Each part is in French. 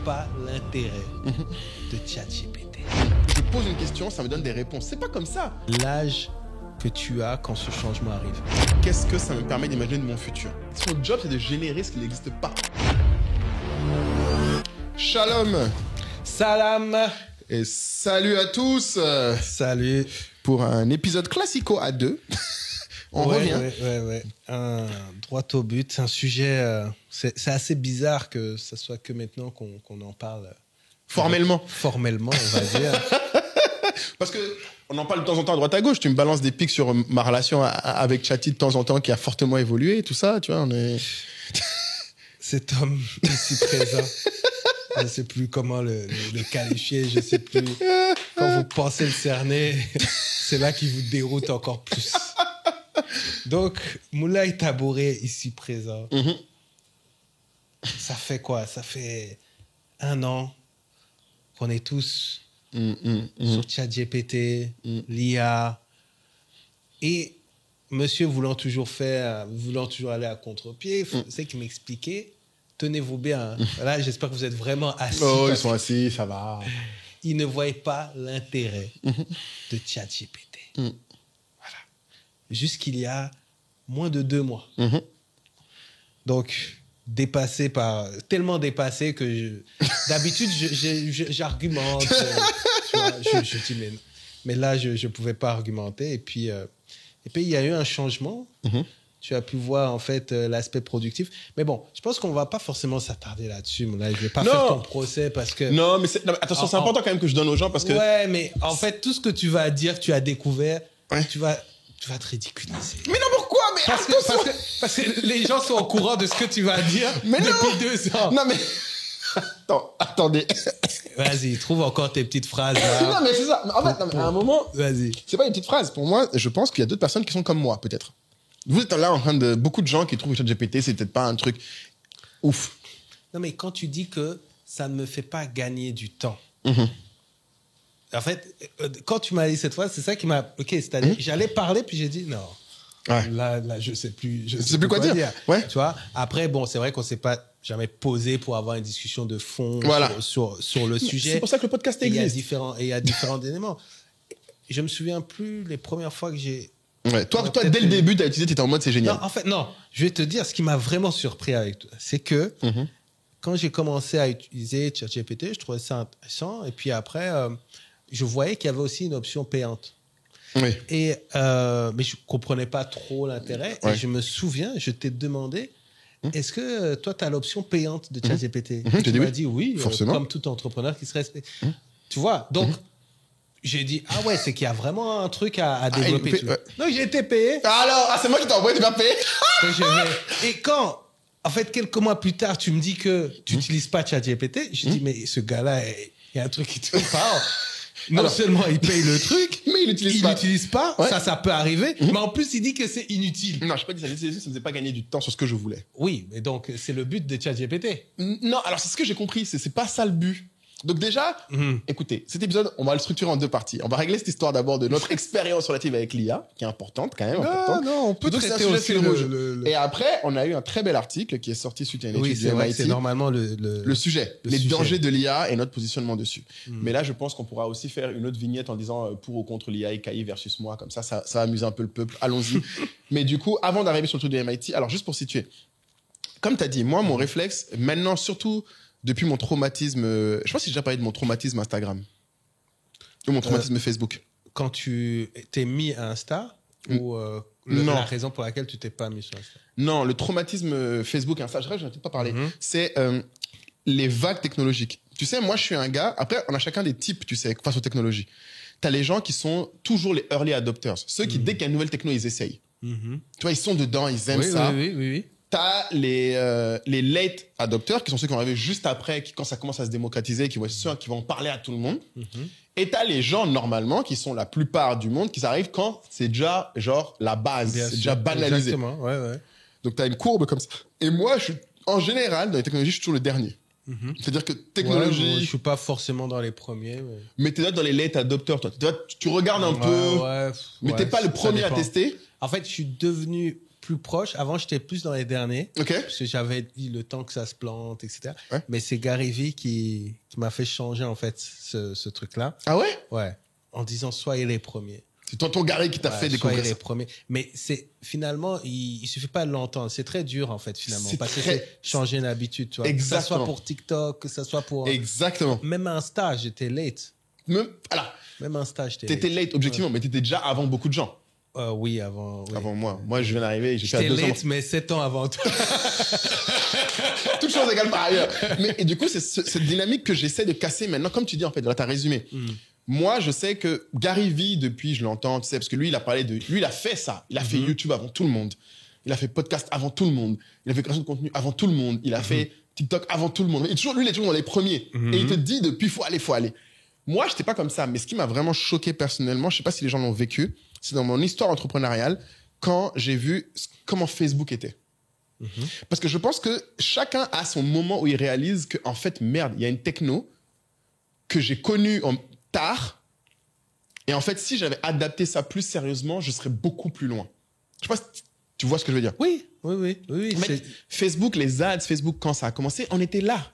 pas l'intérêt de ChatGPT. Je pose une question, ça me donne des réponses. C'est pas comme ça. L'âge que tu as quand ce changement arrive. Qu'est-ce que ça me permet d'imaginer de mon futur? Son job, c'est de générer ce qui n'existe pas. Shalom. Salam. Et salut à tous. Salut. Pour un épisode classico à deux. On revient. Ouais. Droit au but. C'est un sujet... c'est assez bizarre que ça soit que maintenant qu'on en parle. Formellement. Formellement, on va dire. Parce que on en parle de temps en temps à droite à gauche. Tu me balances des pics sur ma relation avec Chatty de temps en temps qui a fortement évolué et tout ça. Tu vois, on est... Cet homme ici présent, je ne sais plus comment le qualifier, je ne sais plus. Quand vous pensez le cerner, c'est là qu'il vous déroute encore plus. Donc, Moulay Tabouré ici présent, ça fait quoi? Ça fait 1 an qu'on est tous sur ChatGPT, l'IA, et monsieur voulant toujours aller à contre-pied, c'est qu'il m'expliquait, tenez-vous bien, là j'espère que vous êtes vraiment assis. Oh, ils sont assis, ça va. Il ne voyait pas l'intérêt de ChatGPT. Voilà. Jusqu'il y a moins de 2 mois. Donc, tellement dépassé que d'habitude, j'argumente. Tu vois, je dis, mais là, je ne pouvais pas argumenter. Et puis, il y a eu un changement. Tu as pu voir, en fait, l'aspect productif. Mais bon, je pense qu'on ne va pas forcément s'attarder là-dessus. Là, je ne vais pas faire ton procès parce que... Non, mais attention, c'est important quand même que je donne aux gens parce que... Ouais, mais en fait, tout ce que tu vas dire, que tu as découvert, tu vas te ridiculiser. Mais non, pourquoi? Mais parce que les gens sont au courant de ce que tu vas dire depuis 2 ans. Non, mais... Attendez. Vas-y, trouve encore tes petites phrases. Là. Non, mais c'est ça. En fait, à un moment... Vas-y. C'est pas une petite phrase. Pour moi, je pense qu'il y a d'autres personnes qui sont comme moi, peut-être. Vous êtes là en train de... Beaucoup de gens qui trouvent que ChatGPT, c'est peut-être pas un truc ouf. Non, mais quand tu dis que ça ne me fait pas gagner du temps... En fait, quand tu m'as dit cette phrase, c'est ça qui m'a... OK, c'est-à-dire, j'allais parler, puis j'ai dit non. Ouais. Là, je sais plus. Je sais plus quoi dire. Ouais. Tu vois. Après, bon, c'est vrai qu'on s'est pas jamais posé pour avoir une discussion de fond sur le sujet. C'est pour ça que le podcast existe. Il y a différents éléments. Je me souviens plus les premières fois que j'ai... Ouais. Toi, dès le début, tu as utilisé, tu étais en mode c'est génial. Non, en fait, non. Je vais te dire ce qui m'a vraiment surpris avec toi. C'est que quand j'ai commencé à utiliser ChatGPT, je trouvais ça intéressant. Et puis après, je voyais qu'il y avait aussi une option payante. Oui. Mais je comprenais pas trop l'intérêt. Ouais. Et je me souviens, je t'ai demandé, est-ce que toi, tu as l'option payante de ChatGPT? Tu m'as dit oui, forcément. comme tout entrepreneur qui se respecte. Tu vois, donc, j'ai dit, ah ouais, c'est qu'il y a vraiment un truc à développer. Donc, j'ai été payé. Alors, c'est moi qui t'ai envoyé, tu m'as payé. Et quand, en fait, quelques mois plus tard, tu me dis que tu n'utilises pas ChatGPT, je dis, mais ce gars-là, il y a un truc qui te parle. Non seulement il paye le truc, mais il l'utilise pas. Ouais. Ça peut arriver, mais en plus il dit que c'est inutile. Non, je peux pas dire ça ne faisait pas gagner du temps sur ce que je voulais. Oui, mais donc c'est le but de ChatGPT. Non, alors c'est ce que j'ai compris, c'est pas ça le but. Donc déjà, écoutez, cet épisode, on va le structurer en 2 parties. On va régler cette histoire d'abord de notre expérience relative avec l'IA, qui est importante quand même. Non, on peut traiter aussi le... Et après, on a eu un très bel article qui est sorti suite à une étude du MIT. C'est normalement le sujet, les dangers de l'IA et notre positionnement dessus. Mais là, je pense qu'on pourra aussi faire une autre vignette en disant pour ou contre l'IA, EKI versus moi, comme ça va amuser un peu le peuple. Allons-y. Mais du coup, avant d'arriver sur le truc du MIT, alors juste pour situer, comme tu as dit, moi, mon réflexe, maintenant, surtout depuis mon traumatisme, je pense que j'ai déjà parlé de mon traumatisme Instagram ou mon traumatisme Facebook. Quand tu t'es mis à Insta ou la raison pour laquelle tu t'es pas mis sur Insta? Non, le traumatisme Facebook, Insta, je n'en ai peut-être pas parlé. C'est les vagues technologiques. Tu sais, moi, je suis un gars. Après, on a chacun des types, tu sais, face aux technologies. T'as les gens qui sont toujours les early adopters, ceux qui dès qu'il y a une nouvelle techno, ils essayent. Tu vois, ils sont dedans, ils aiment ça. Oui. T'as les late adopteurs qui sont ceux qui vont arriver juste après, quand ça commence à se démocratiser, qui vont être ceux qui vont parler à tout le monde. Et t'as les gens, normalement, qui sont la plupart du monde, qui arrivent quand c'est déjà, genre, la base. C'est déjà banalisé. Exactement, ouais. Donc, t'as une courbe comme ça. Et moi, en général, dans les technologies, je suis toujours le dernier. C'est-à-dire que technologie... Ouais, je suis pas forcément dans les premiers. Mais t'es là dans les late adopters, toi. Tu regardes un peu, mais t'es pas le premier à tester. En fait, je suis devenu plus proche. Avant, j'étais plus dans les derniers. Ok. Parce que j'avais dit le temps que ça se plante, etc. Ouais. Mais c'est Gary Vee qui m'a fait changer, en fait, ce truc-là. Ah ouais? Ouais. En disant, soyez les premiers. C'est tonton Gary qui t'a fait découvrir soyez ça. les premiers. Mais finalement, il suffit pas de l'entendre. C'est très dur, en fait, finalement. C'est Parce très- que c'est changer une habitude, tu vois. Exactement. Que ça soit pour TikTok, que ça soit pour... Exactement. Même Insta, j'étais late. Voilà. Même Insta, j'étais T'étais late, objectivement, mais t'étais déjà avant beaucoup de gens. Oui, avant... Oui. Avant moi. Moi, je viens d'arriver, j'ai fait à J'étais 200. late, mais 7 ans avant toi. Toutes choses égales par ailleurs. Et du coup, c'est cette dynamique que j'essaie de casser maintenant. Comme tu dis, en fait, là, t'as résumé. Moi, je sais que Gary Vee, depuis, je l'entends, tu sais, parce que lui, il a parlé de... Lui, il a fait ça. Il a fait YouTube avant tout le monde. Il a fait podcast avant tout le monde. Il a fait création de contenu avant tout le monde. Il a fait TikTok avant tout le monde. Et toujours, lui, il est toujours dans les premiers. Et il te dit depuis, faut aller. Moi, j'étais pas comme ça. Mais ce qui m'a vraiment choqué personnellement, je sais pas si les gens l'ont vécu, c'est dans mon histoire entrepreneuriale, quand j'ai vu comment Facebook était. Parce que je pense que chacun a son moment où il réalise que, en fait, merde, il y a une techno que j'ai connue tard. Et en fait, si j'avais adapté ça plus sérieusement, je serais beaucoup plus loin. Je sais pas si tu vois ce que je veux dire. Oui. Mais Facebook, les ads, Facebook, quand ça a commencé, on était là.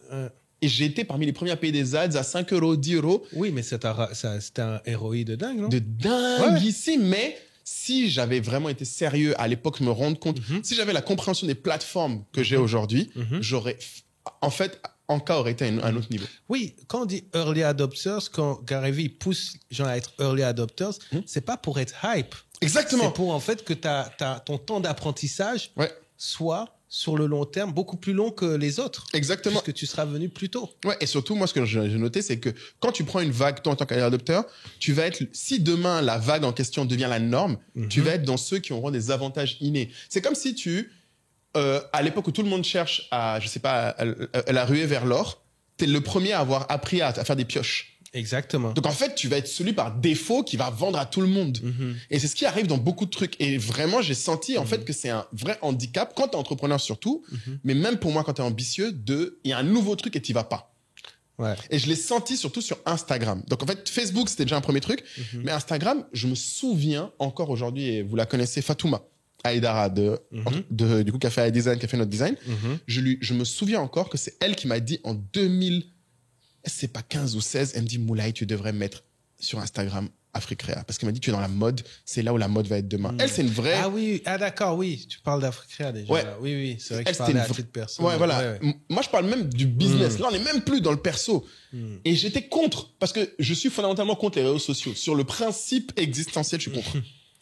Et j'ai été parmi les premiers à payer des ads à 5 euros, 10 euros. Oui, mais c'était un ROI de dingue, non? De dingue ici, mais si j'avais vraiment été sérieux à l'époque, me rendre compte, si j'avais la compréhension des plateformes que j'ai aujourd'hui, j'aurais, en fait, Anka aurait été à un autre niveau. Oui, quand on dit early adopters, quand Gary Vee pousse les gens à être early adopters, c'est pas pour être hype. Exactement. C'est pour en fait que ton temps d'apprentissage soit sur le long terme beaucoup plus long que les autres. Exactement. Puisque tu seras venu plus tôt. Ouais, et surtout, moi, ce que j'ai noté, c'est que quand tu prends une vague, toi, en tant qu'adopteur, tu vas être, si demain, la vague en question devient la norme, tu vas être dans ceux qui auront des avantages innés. C'est comme si à l'époque où tout le monde cherche à, je sais pas, à la ruée vers l'or, t'es le premier à avoir appris à faire des pioches. Exactement. Donc en fait, tu vas être celui par défaut qui va vendre à tout le monde. Et c'est ce qui arrive dans beaucoup de trucs. Et vraiment, j'ai senti en fait que c'est un vrai handicap quand t'es entrepreneur surtout, mais même pour moi quand t'es ambitieux, il y a un nouveau truc et t'y vas pas. Ouais. Et je l'ai senti surtout sur Instagram. Donc en fait, Facebook c'était déjà un premier truc, mais Instagram, je me souviens encore aujourd'hui, et vous la connaissez, Fatouma Aïdara du coup qui a fait iDesign, qui a fait notre design. Je me souviens encore que c'est elle qui m'a dit en 2000. C'est pas 15 ou 16, elle me dit, Moulay, tu devrais mettre sur Instagram Africrea. Parce qu'elle m'a dit, tu es dans la mode, c'est là où la mode va être demain. Elle, c'est une vraie... Ah oui, d'accord, oui. Tu parles d'Africrea déjà. Ouais. Là. Oui, c'est vrai que Elle, tu parlais à titre perso. Ouais, voilà. Ouais. Moi, je parle même du business. Là, on n'est même plus dans le perso. Et j'étais contre, parce que je suis fondamentalement contre les réseaux sociaux. Sur le principe existentiel, je suis contre.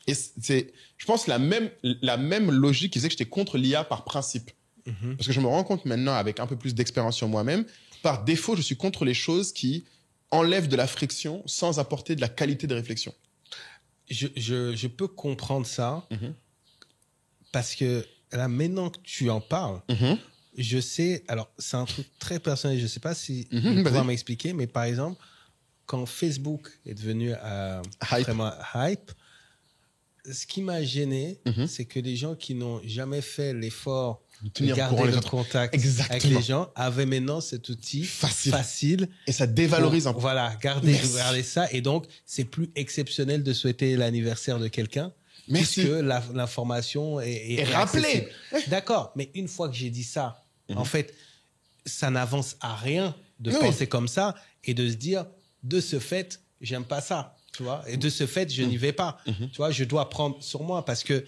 Et c'est, je pense, la même logique qui disait que j'étais contre l'IA par principe. Parce que je me rends compte maintenant, avec un peu plus d'expérience sur moi-même, par défaut, je suis contre les choses qui enlèvent de la friction sans apporter de la qualité de réflexion. Je peux comprendre ça parce que là, maintenant que tu en parles, je sais, alors c'est un truc très personnel, je ne sais pas si tu pourras m'expliquer, mais par exemple, quand Facebook est devenu vraiment hype, ce qui m'a gêné, c'est que les gens qui n'ont jamais fait l'effort de garder le contact avec les gens avaient maintenant cet outil facile. Et ça dévalorise un peu. Voilà, garder ça. Et donc, c'est plus exceptionnel de souhaiter l'anniversaire de quelqu'un. Puisque l'information est rappelée. D'accord, mais une fois que j'ai dit ça, en fait, ça n'avance à rien de penser comme ça et de se dire, de ce fait, j'aime pas ça. Tu vois, et de ce fait, je n'y vais pas. Tu vois, je dois prendre sur moi parce que,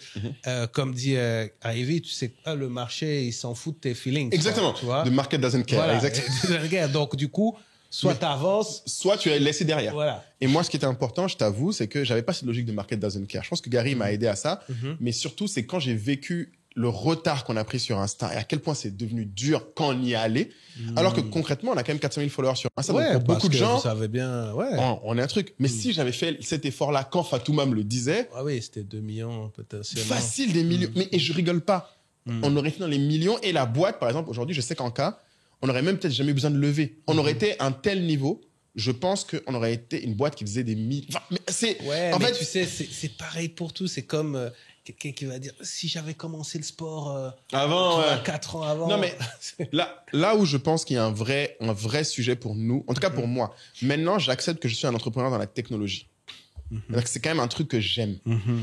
comme dit Ivy, tu sais, le marché, il s'en fout de tes feelings. Exactement. Tu vois? The market doesn't care. Voilà. Exactement. Donc, du coup, soit tu avances, soit tu es laissé derrière. Voilà. Et moi, ce qui était important, je t'avoue, c'est que j'avais pas cette logique de market doesn't care. Je pense que Gary m'a aidé à ça. Mais surtout, c'est quand j'ai vécu le retard qu'on a pris sur Insta et à quel point c'est devenu dur quand on y est allé. Alors que concrètement, on a quand même 400 000 followers sur Insta. Ouais, donc pour beaucoup de gens, vous savez bien, on est un truc. Mais si j'avais fait cet effort-là quand Fatouma me le disait, ah oui, c'était 2 millions potentiellement. Facile des millions. Et je rigole pas. On aurait fait dans les millions et la boîte, par exemple, aujourd'hui, je sais qu'en cas, on aurait même peut-être jamais eu besoin de lever. On aurait été à un tel niveau. Je pense qu'on aurait été une boîte qui faisait des millions. Enfin, mais c'est, en fait, tu sais, c'est pareil pour tout. C'est comme quelqu'un qui va dire, si j'avais commencé le sport avant, 4 ans avant. Non, mais là où je pense qu'il y a un vrai sujet pour nous, en tout cas pour moi, maintenant, j'accepte que je suis un entrepreneur dans la technologie. C'est-à-dire que c'est quand même un truc que j'aime.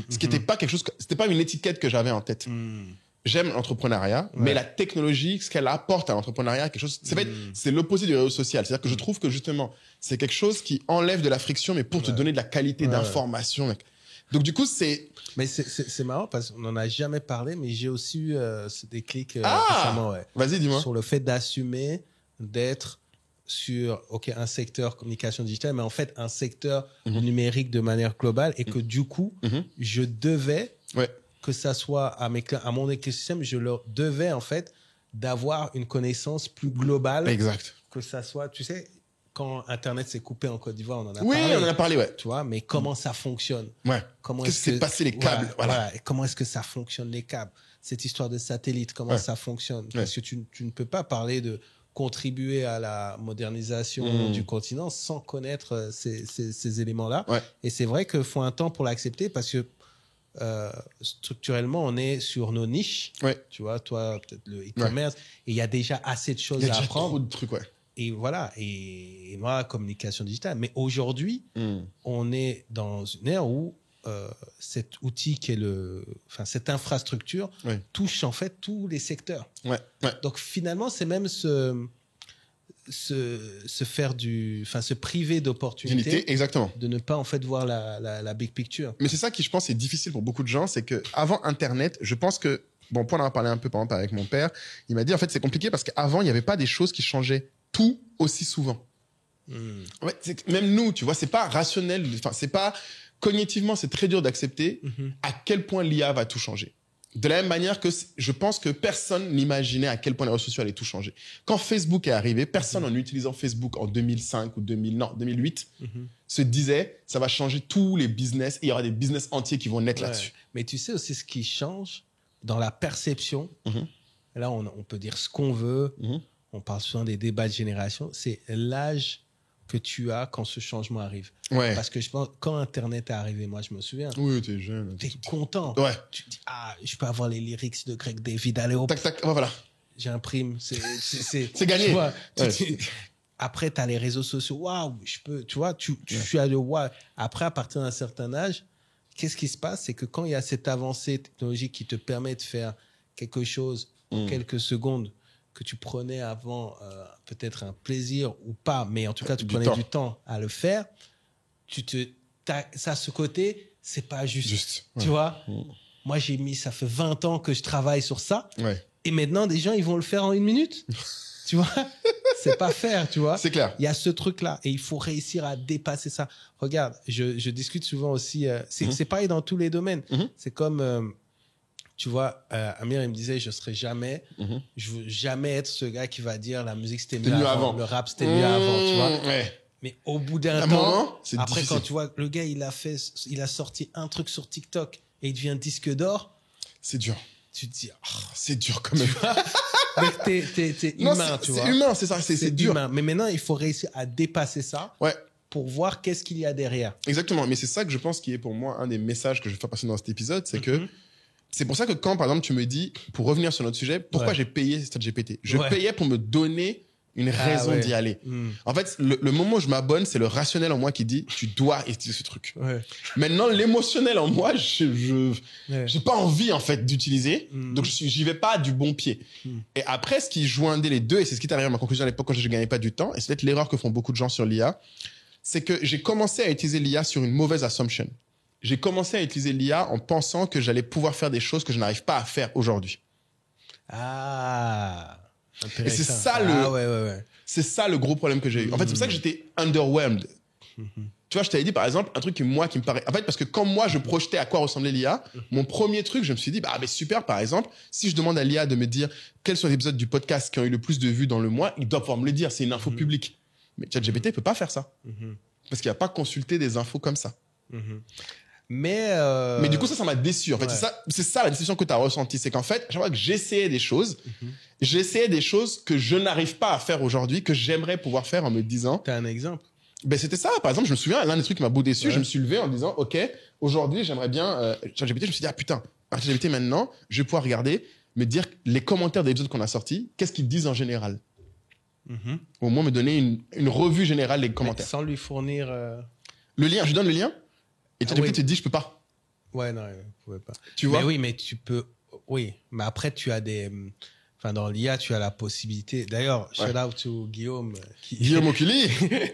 Ce qui n'était pas quelque chose, c'était pas une étiquette que j'avais en tête. J'aime l'entrepreneuriat, mais la technologie, ce qu'elle apporte à l'entrepreneuriat, quelque chose, c'est l'opposé du réseau social. C'est-à-dire que je trouve que justement, c'est quelque chose qui enlève de la friction, mais pour te donner de la qualité d'information. Mec. Donc du coup, c'est... Mais c'est marrant parce qu'on n'en a jamais parlé, mais j'ai aussi eu des clics récemment. Ouais. Vas-y, dis-moi. Sur le fait d'assumer d'être sur un secteur communication digitale, mais en fait un secteur numérique de manière globale et que du coup, je devais, que ça soit à mon écosystème, je leur devais en fait d'avoir une connaissance plus globale. Exact. Que ça soit, tu sais, quand Internet s'est coupé en Côte d'Ivoire, on en a parlé. Oui, on en a parlé, ouais. Tu vois, mais comment ça fonctionne? Ouais. Comment Qu'est-ce qui s'est passé, les câbles? Voilà. Et comment est-ce que ça fonctionne, les câbles? Cette histoire de satellite, comment ça fonctionne? Parce que tu ne peux pas parler de contribuer à la modernisation du continent sans connaître ces éléments-là. Ouais. Et c'est vrai qu'il faut un temps pour l'accepter parce que structurellement, on est sur nos niches. Ouais. Tu vois, toi, peut-être le e-commerce. Et il y a déjà assez de choses à apprendre. Il y a déjà trop de trucs, ouais. Et voilà. Et moi, communication digitale. Mais aujourd'hui, on est dans une ère où cet outil qui est cette infrastructure touche en fait tous les secteurs. Ouais. Donc finalement, c'est même se priver d'opportunités, exactement, de ne pas en fait voir la big picture. Mais c'est ça qui, je pense, est difficile pour beaucoup de gens, c'est que avant Internet, je pense que pour en avoir parlé un peu par exemple avec mon père, il m'a dit en fait c'est compliqué parce qu'avant il n'y avait pas des choses qui changeaient tout aussi souvent. Ouais, même nous, tu vois, c'est pas rationnel, c'est pas cognitivement, c'est très dur d'accepter à quel point l'IA va tout changer. De la même manière que je pense que personne n'imaginait à quel point les réseaux sociaux allaient tout changer. Quand Facebook est arrivé, personne en utilisant Facebook en 2005 ou 2008 se disait ça va changer tous les business et il y aura des business entiers qui vont naître là-dessus. Mais tu sais aussi ce qui change dans la perception. Là, on peut dire ce qu'on veut. On parle souvent des débats de génération. C'est l'âge que tu as quand ce changement arrive. Ouais. Parce que je pense, quand Internet est arrivé, moi, je me souviens. Oui, t'es jeune. T'es content. Ouais. Tu te dis, je peux avoir les lyrics de Greg David. Allez, hop. Tac, voilà. J'imprime. C'est gagné. Tu vois, après, t'as les réseaux sociaux. Waouh, je peux, tu vois, tu suis à le waouh. Après, à partir d'un certain âge, qu'est-ce qui se passe? C'est que quand il y a cette avancée technologique qui te permet de faire quelque chose en quelques secondes, que tu prenais avant peut-être un plaisir ou pas, mais en tout cas, tu prenais du temps à le faire, ça, à ce côté, c'est pas juste. Tu vois, moi, ça fait 20 ans que je travaille sur ça. Ouais. Et maintenant, des gens, ils vont le faire en 1 minute. Tu vois, c'est pas faire, tu vois. C'est clair. Il y a ce truc-là et il faut réussir à dépasser ça. Regarde, je discute souvent aussi, c'est pareil dans tous les domaines. C'est comme... tu vois, Amir, il me disait, je veux jamais être ce gars qui va dire la musique c'était mieux avant, le rap c'était mieux avant, tu vois. Ouais. Mais au bout d'un temps, après difficile. Quand tu vois le gars, il a sorti un truc sur TikTok et il devient disque d'or. C'est dur. Tu te dis, c'est dur quand même. Mais t'es humain, tu vois. C'est humain, c'est ça, c'est dur. Humain. Mais maintenant, il faut réussir à dépasser ça. Ouais. Pour voir qu'est-ce qu'il y a derrière. Exactement. Mais c'est ça que je pense qui est pour moi un des messages que je veux faire passer dans cet épisode, c'est que c'est pour ça que quand, par exemple, tu me dis, pour revenir sur notre sujet, pourquoi j'ai payé ChatGPT? Je payais pour me donner une raison d'y aller. En fait, le moment où je m'abonne, c'est le rationnel en moi qui dit, tu dois utiliser ce truc. Maintenant, l'émotionnel en moi, j'ai pas envie, en fait, d'utiliser. Donc, j'y vais pas du bon pied. Et après, ce qui joindait les deux, et c'est ce qui est arrivé à ma conclusion à l'époque quand je gagnais pas du temps, et c'est peut-être l'erreur que font beaucoup de gens sur l'IA, c'est que j'ai commencé à utiliser l'IA sur une mauvaise assumption. J'ai commencé à utiliser l'IA en pensant que j'allais pouvoir faire des choses que je n'arrive pas à faire aujourd'hui. Et c'est ça c'est ça le gros problème que j'ai eu. En fait, c'est pour ça que j'étais underwhelmed. Tu vois, je t'avais dit par exemple un truc qui me paraît. En fait, parce que quand moi je projetais à quoi ressemblait l'IA, mon premier truc, je me suis dit mais super. Par exemple, si je demande à l'IA de me dire quels sont les épisodes du podcast qui ont eu le plus de vues dans le mois, il doit pouvoir me le dire. C'est une info publique. Mais ChatGPT peut pas faire ça parce qu'il a pas consulté des infos comme ça. Mais du coup, ça m'a déçu. En fait, c'est ça la déception que tu as ressentie. C'est qu'en fait, à chaque fois que j'essayais des choses que je n'arrive pas à faire aujourd'hui, que j'aimerais pouvoir faire en me disant... T'as un exemple? Ben, c'était ça. Par exemple, je me souviens, l'un des trucs qui m'a beau déçu, je me suis levé en me disant, OK, aujourd'hui, j'aimerais bien... ChatGPT, je me suis dit, putain, ChatGPT, maintenant, je vais pouvoir regarder, me dire les commentaires des épisodes qu'on a sortis, qu'est-ce qu'ils disent en général. Au moins, me donner une revue générale des commentaires. Mais sans lui fournir... Le lien, je lui donne le lien? Et ChatGPT te dit, je peux pas. Ouais, non, il ne pouvait pas. Tu vois? Mais oui, mais tu peux. Oui, mais après, tu as des. Enfin, dans l'IA, tu as la possibilité. D'ailleurs, shout out to Guillaume. Guillaume Oculi,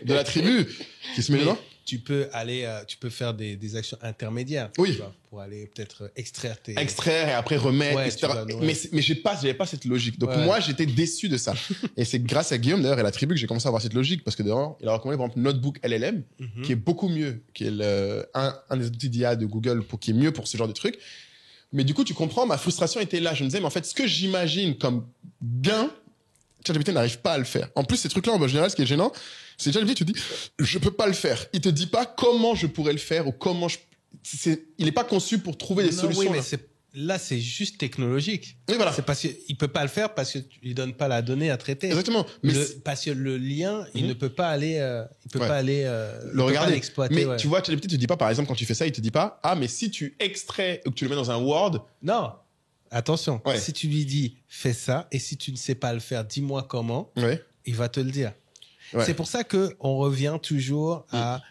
de la tribu, qui se met dedans. Tu peux aller, tu peux faire des actions intermédiaires. Oui. Tu vois, pour aller peut-être extraire tes. Extraire et après remettre, Ouais, etc. tu vas- Mais j'avais pas cette logique. Donc Ouais. moi, j'étais déçu de ça. Et c'est grâce à Guillaume, d'ailleurs, et la tribu que j'ai commencé à avoir cette logique. Parce que d'ailleurs, il a recommandé, par exemple, Notebook LLM, qui est beaucoup mieux, qui est un des outils d'IA de Google qui est mieux pour ce genre de trucs. Mais du coup, tu comprends, ma frustration était là. Je me disais, mais en fait, ce que j'imagine comme gain, ChatGPT n'arrive pas à le faire. En plus, ces trucs-là, en général, ce qui est gênant, c'est ChatGPT, tu dis, je peux pas le faire. Il te dit pas comment je pourrais le faire ou comment il est pas conçu pour trouver des solutions. Oui, mais là, c'est juste technologique. Oui, voilà. C'est parce qu'il peut pas le faire parce que tu lui donnes pas la donnée à traiter. Exactement. Mais Parce que le lien, il ne peut pas aller, il peut Ouais. pas aller, le regarder. l'exploiter. Mais ouais. tu vois, ChatGPT te dit pas, par exemple, quand tu fais ça, il te dit pas, ah, mais si tu extrais ou que tu le mets dans un Word, Non. Attention. Ouais. Si tu lui dis, fais ça, et si tu ne sais pas le faire, dis-moi comment, ouais. il va te le dire. Ouais. C'est pour ça que on revient toujours à,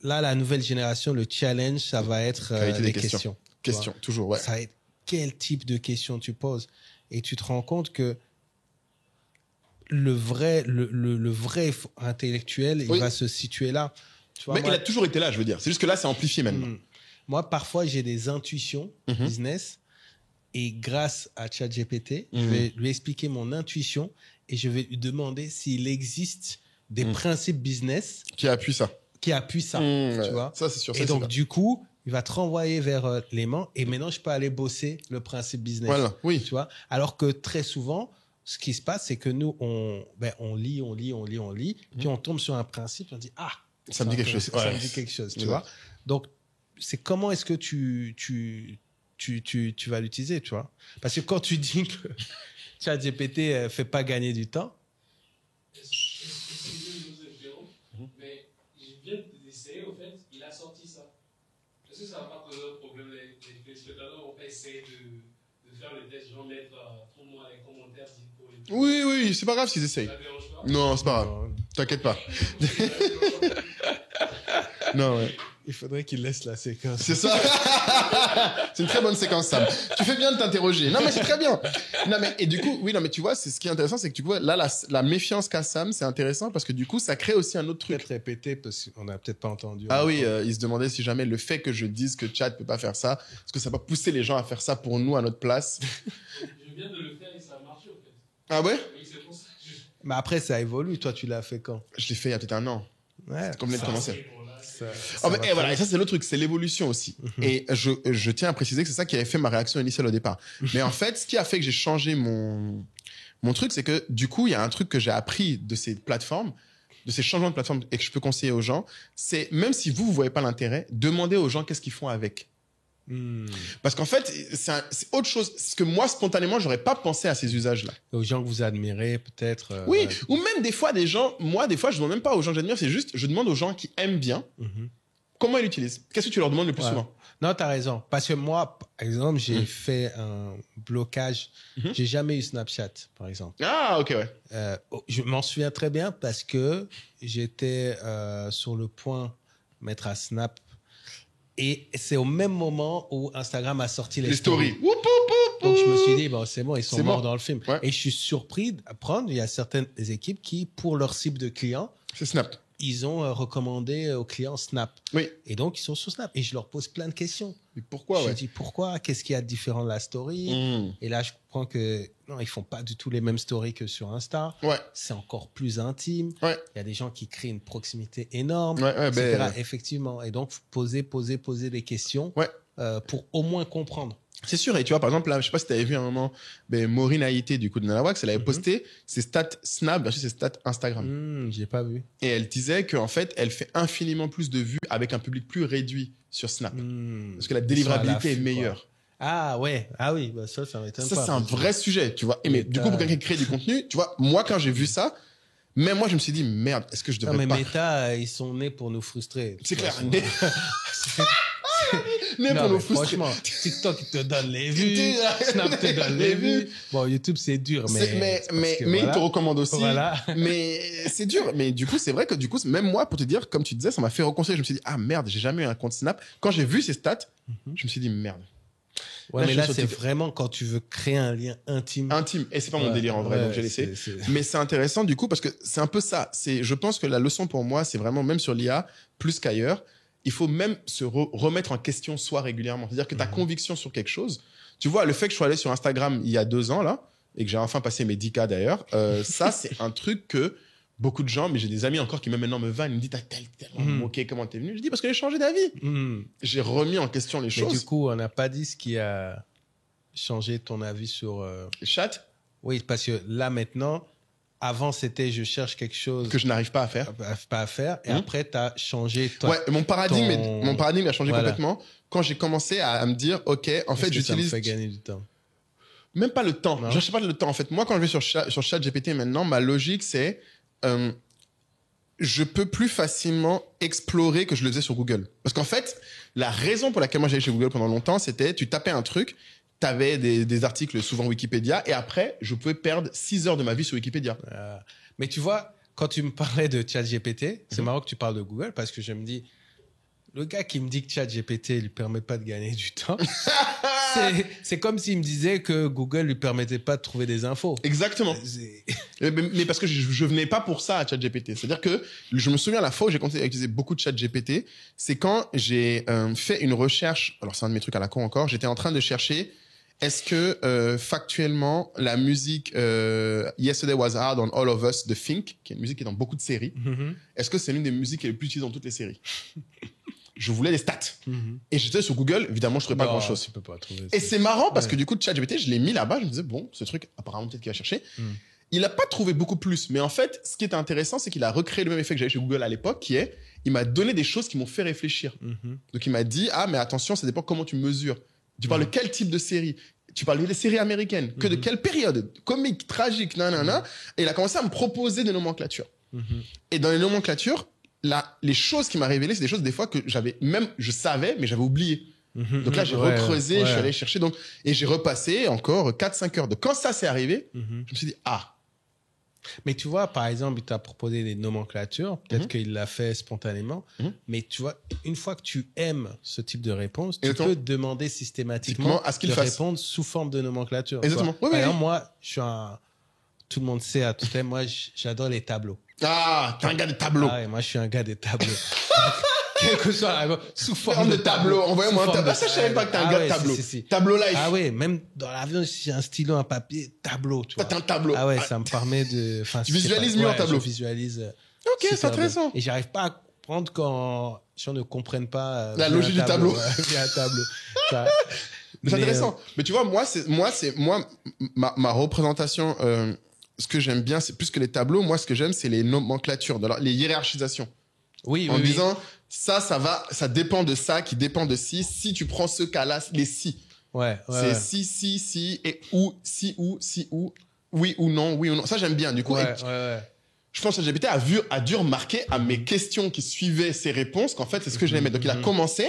là, la nouvelle génération, le challenge, ça va être Qualité des les questions. questions. Question, toujours, ouais. Ça va être quel type de questions tu poses. Et tu te rends compte que le vrai intellectuel, Oui. il va se situer là. Tu vois, Mais moi, il a toujours été là, je veux dire. C'est juste que là, c'est amplifié maintenant. moi, parfois, j'ai des intuitions business et grâce à ChatGPT, je vais lui expliquer mon intuition et je vais lui demander s'il existe des principes business Qui appuie ça. qui appuient ça. Ouais. Tu vois. Ça, c'est sûr. Et donc, du coup, il va te renvoyer vers l'élément et maintenant, je peux aller bosser le principe business. Voilà, oui. Tu vois. Alors que très souvent, ce qui se passe, c'est que nous, on lit, puis on tombe sur un principe, on dit, ah, Ça me dit quelque chose. Ça Ouais. me dit quelque chose, tu Ouais. vois. Donc, c'est comment est-ce que tu vas l'utiliser, tu vois. Parce que quand tu dis que ChatGPT fait pas gagner du temps, mais je viens d'essayer, au fait, il a sorti ça. Est-ce que ça va pas poser un problème? Les téléspectateurs vont pas essayer de faire le test, genre mettre pour moi les commentaires pour les. Oui, oui, c'est pas grave s'ils essayent. Ça dérange pas? Non, c'est pas grave. T'inquiète pas. Non, ouais. il faudrait qu'il laisse la séquence. C'est ça. C'est une très bonne séquence, Sam. Tu fais bien de t'interroger. Non, mais c'est très bien. Non, mais, et du coup, oui, non, mais tu vois, c'est ce qui est intéressant, c'est que tu vois, là, la méfiance qu'a Sam, c'est intéressant parce que du coup, ça crée aussi un autre truc. Peut-être répéter parce qu'on n'a peut-être pas entendu. Ah oui, il se demandait si jamais le fait que je dise que Chat peut pas faire ça, est-ce que ça va pousser les gens à faire ça pour nous à notre place? Je viens de le faire et ça a marché, en fait. Ah ouais? Oui, c'est pour ça que je. Mais après, ça évolue. Toi, tu l'as fait quand? Je l'ai fait il y a peut-être un an. Ouais. Comme de commencer. Bon, là, Oh, mais, et voilà, et ça c'est l'autre truc, c'est l'évolution aussi. Et je tiens à préciser que c'est ça qui avait fait ma réaction initiale au départ. Mais en fait, ce qui a fait que j'ai changé mon truc, c'est que du coup, il y a un truc que j'ai appris de ces plateformes, de ces changements de plateforme et que je peux conseiller aux gens, c'est même si vous voyez pas l'intérêt, demandez aux gens qu'est-ce qu'ils font avec. Parce qu'en fait, c'est autre chose. Ce que moi, spontanément, j'aurais pas pensé à ces usages-là. Aux gens que vous admirez, peut-être. Oui, ou même des fois, des gens, moi, des fois, je demande même pas aux gens que j'admire, c'est juste, je demande aux gens qui aiment bien comment ils l'utilisent. Qu'est-ce que tu leur demandes le plus Ouais. souvent? Non, t'as raison. Parce que moi, par exemple, j'ai fait un blocage. J'ai jamais eu Snapchat, par exemple. Ah, ok, ouais. Je m'en souviens très bien parce que j'étais sur le point de mettre à Snap. Et c'est au même moment où Instagram a sorti les stories. Whoop, whoop, whoop, Donc je me suis whoop. dit, bon, c'est bon, ils sont C'est morts mort. dans le film. Ouais. Et je suis surpris d'apprendre, il y a certaines équipes qui, pour leur cible de clients, C'est Snap. ils ont recommandé aux clients Snap. Oui. Et donc, ils sont sur Snap. Et je leur pose plein de questions. Mais pourquoi, Je ouais? dis pourquoi, qu'est-ce qu'il y a de différent de la story. Et là, je comprends que non, ils font pas du tout les mêmes stories que sur Insta. Ouais. C'est encore plus intime. Ouais. Il y a des gens qui créent une proximité énorme, Ouais, ouais, etc. ben, Effectivement. Et donc, poser des questions Ouais. pour au moins comprendre. C'est sûr. Et tu vois, par exemple, là, je sais pas si tu avais vu à un moment, ben, Maureen Haïté, du coup, de Nanawax, elle avait posté ses stats Snap versus ses stats Instagram. J'ai pas vu. Et elle disait qu'en fait, elle fait infiniment plus de vues avec un public plus réduit sur Snap. Parce que la délivrabilité est meilleure. Ah ouais, ah oui, bah ça m'étonne pas. Ça, c'est un vrai sujet, tu vois. Et mais du coup, Meta. pour quelqu'un qui crée du contenu, tu vois, moi, quand j'ai vu ça, même moi, je me suis dit, merde, est-ce que je Non, devrais mais pas... Meta, ils sont nés pour nous frustrer. C'est clair. né pour nous frustrer. Franchement, TikTok il te donne les vues, Snap te donne les vues. Bon, YouTube c'est dur, mais il te recommande aussi. Voilà. Mais c'est dur. Mais du coup, c'est vrai que même moi, pour te dire, comme tu disais, ça m'a fait reconsidérer. Je me suis dit, ah merde, j'ai jamais eu un compte Snap. Quand j'ai vu ces stats, je me suis dit, merde. Ouais, mais là, c'est vraiment quand tu veux créer un lien intime. Intime. Et c'est pas mon délire en vrai, donc j'ai laissé. Mais c'est intéressant du coup parce que c'est un peu ça. Je pense que la leçon pour moi, c'est vraiment, même sur l'IA, plus qu'ailleurs, il faut même se remettre en question soi régulièrement. C'est-à-dire que ta conviction sur quelque chose, tu vois, le fait que je sois allé sur Instagram il y a 2 ans, là, et que j'ai enfin passé mes 10K d'ailleurs, ça, c'est un truc que beaucoup de gens, mais j'ai des amis encore qui même maintenant me vannent, ils me disent, t'as tellement moqué, comment t'es venu? Je dis, parce que j'ai changé d'avis. J'ai remis en question les choses. Mais du coup, on n'a pas dit ce qui a changé ton avis sur... Chat? Oui, parce que là, maintenant, avant, c'était je cherche quelque chose... Que je n'arrive pas à faire. Et après, tu as changé... Ouais, mon paradigme a changé complètement quand j'ai commencé à me dire, OK, en fait, j'utilise... Ça me fait gagner du temps. Même pas le temps. Je sais pas le temps. En fait, moi, quand je vais sur ChatGPT maintenant, ma logique, c'est... je peux plus facilement explorer que je le faisais sur Google. Parce qu'en fait, la raison pour laquelle moi j'allais chez Google pendant longtemps, c'était tu tapais un truc, tu avais des articles souvent Wikipédia, et après, je pouvais perdre 6 heures de ma vie sur Wikipédia. Mais tu vois, quand tu me parlais de ChatGPT, c'est marrant que tu parles de Google, parce que je me dis, le gars qui me dit que ChatGPT lui permet pas de gagner du temps, c'est comme s'il me disait que Google lui permettait pas de trouver des infos. Exactement. Mais parce que je venais pas pour ça à ChatGPT. C'est-à-dire que je me souviens la fois où j'ai commencé à utiliser beaucoup de ChatGPT, c'est quand j'ai fait une recherche. Alors c'est un de mes trucs à la con encore. J'étais en train de chercher est-ce que factuellement la musique Yesterday Was Hard on All of Us de Fink, qui est une musique qui est dans beaucoup de séries, est-ce que c'est l'une des musiques les plus utilisées dans toutes les séries? Je voulais des stats. Et j'étais sur Google, évidemment, je ne trouvais pas grand-chose. Tu peux pas trouver ça. Et c'est marrant parce que du coup, ChatGPT, je l'ai mis là-bas, je me disais, bon, ce truc, apparemment, peut-être qu'il va chercher. Il n'a pas trouvé beaucoup plus. Mais en fait, ce qui était intéressant, c'est qu'il a recréé le même effet que j'avais chez Google à l'époque, qui est, il m'a donné des choses qui m'ont fait réfléchir. Donc, il m'a dit, ah, mais attention, ça dépend comment tu mesures. Tu parles de quel type de série? Tu parles des séries américaines? Que de quelle période? Comique, tragique, nanana. Et il a commencé à me proposer des nomenclatures. Et dans les nomenclatures, là, les choses qui m'a révélé, c'est des choses des fois que je savais, mais j'avais oublié. Donc là, j'ai recreusé, je suis allé chercher, et j'ai repassé encore 4-5 heures. Donc quand ça s'est arrivé, je me suis dit, ah. Mais tu vois, par exemple, il t'a proposé des nomenclatures, peut-être qu'il l'a fait spontanément, mais tu vois, une fois que tu aimes ce type de réponse, tu peux demander systématiquement à ce qu'il fasse. Répondre sous forme de nomenclature. Exactement. Par exemple, moi, je suis tout le monde sait à tout temps, moi, j'adore les tableaux. Ah, t'es un gars des tableaux. Ah ouais, moi, je suis un gars des tableaux. Quel que soit sous forme de tableau. Envoyez-moi un tableau. Ça, je savais pas que t'es un gars de tableau. Tableau live. Ah ouais, même dans l'avion, si j'ai un stylo, un papier, tableau, tu vois. T'as un tableau. Ah ouais, ça me permet de... Tu visualises mieux en tableau. Je visualise. Ok, c'est intéressant. Et j'arrive pas à comprendre quand les gens ne comprennent pas... la logique du tableau. Via un tableau. C'est intéressant. Mais tu vois, ma représentation... ce que j'aime bien, c'est plus que les tableaux. Moi, ce que j'aime, c'est les nomenclatures, les hiérarchisations. Oui, en disant, ça dépend de ça, qui dépend de si. Si tu prends ce cas-là, les si. C'est si, et ou, si, ou, oui ou non. Ça, j'aime bien. Du coup, je pense que GPT a dû remarquer à mes questions qui suivaient ses réponses qu'en fait, c'est ce que j'aimais. Donc, il a commencé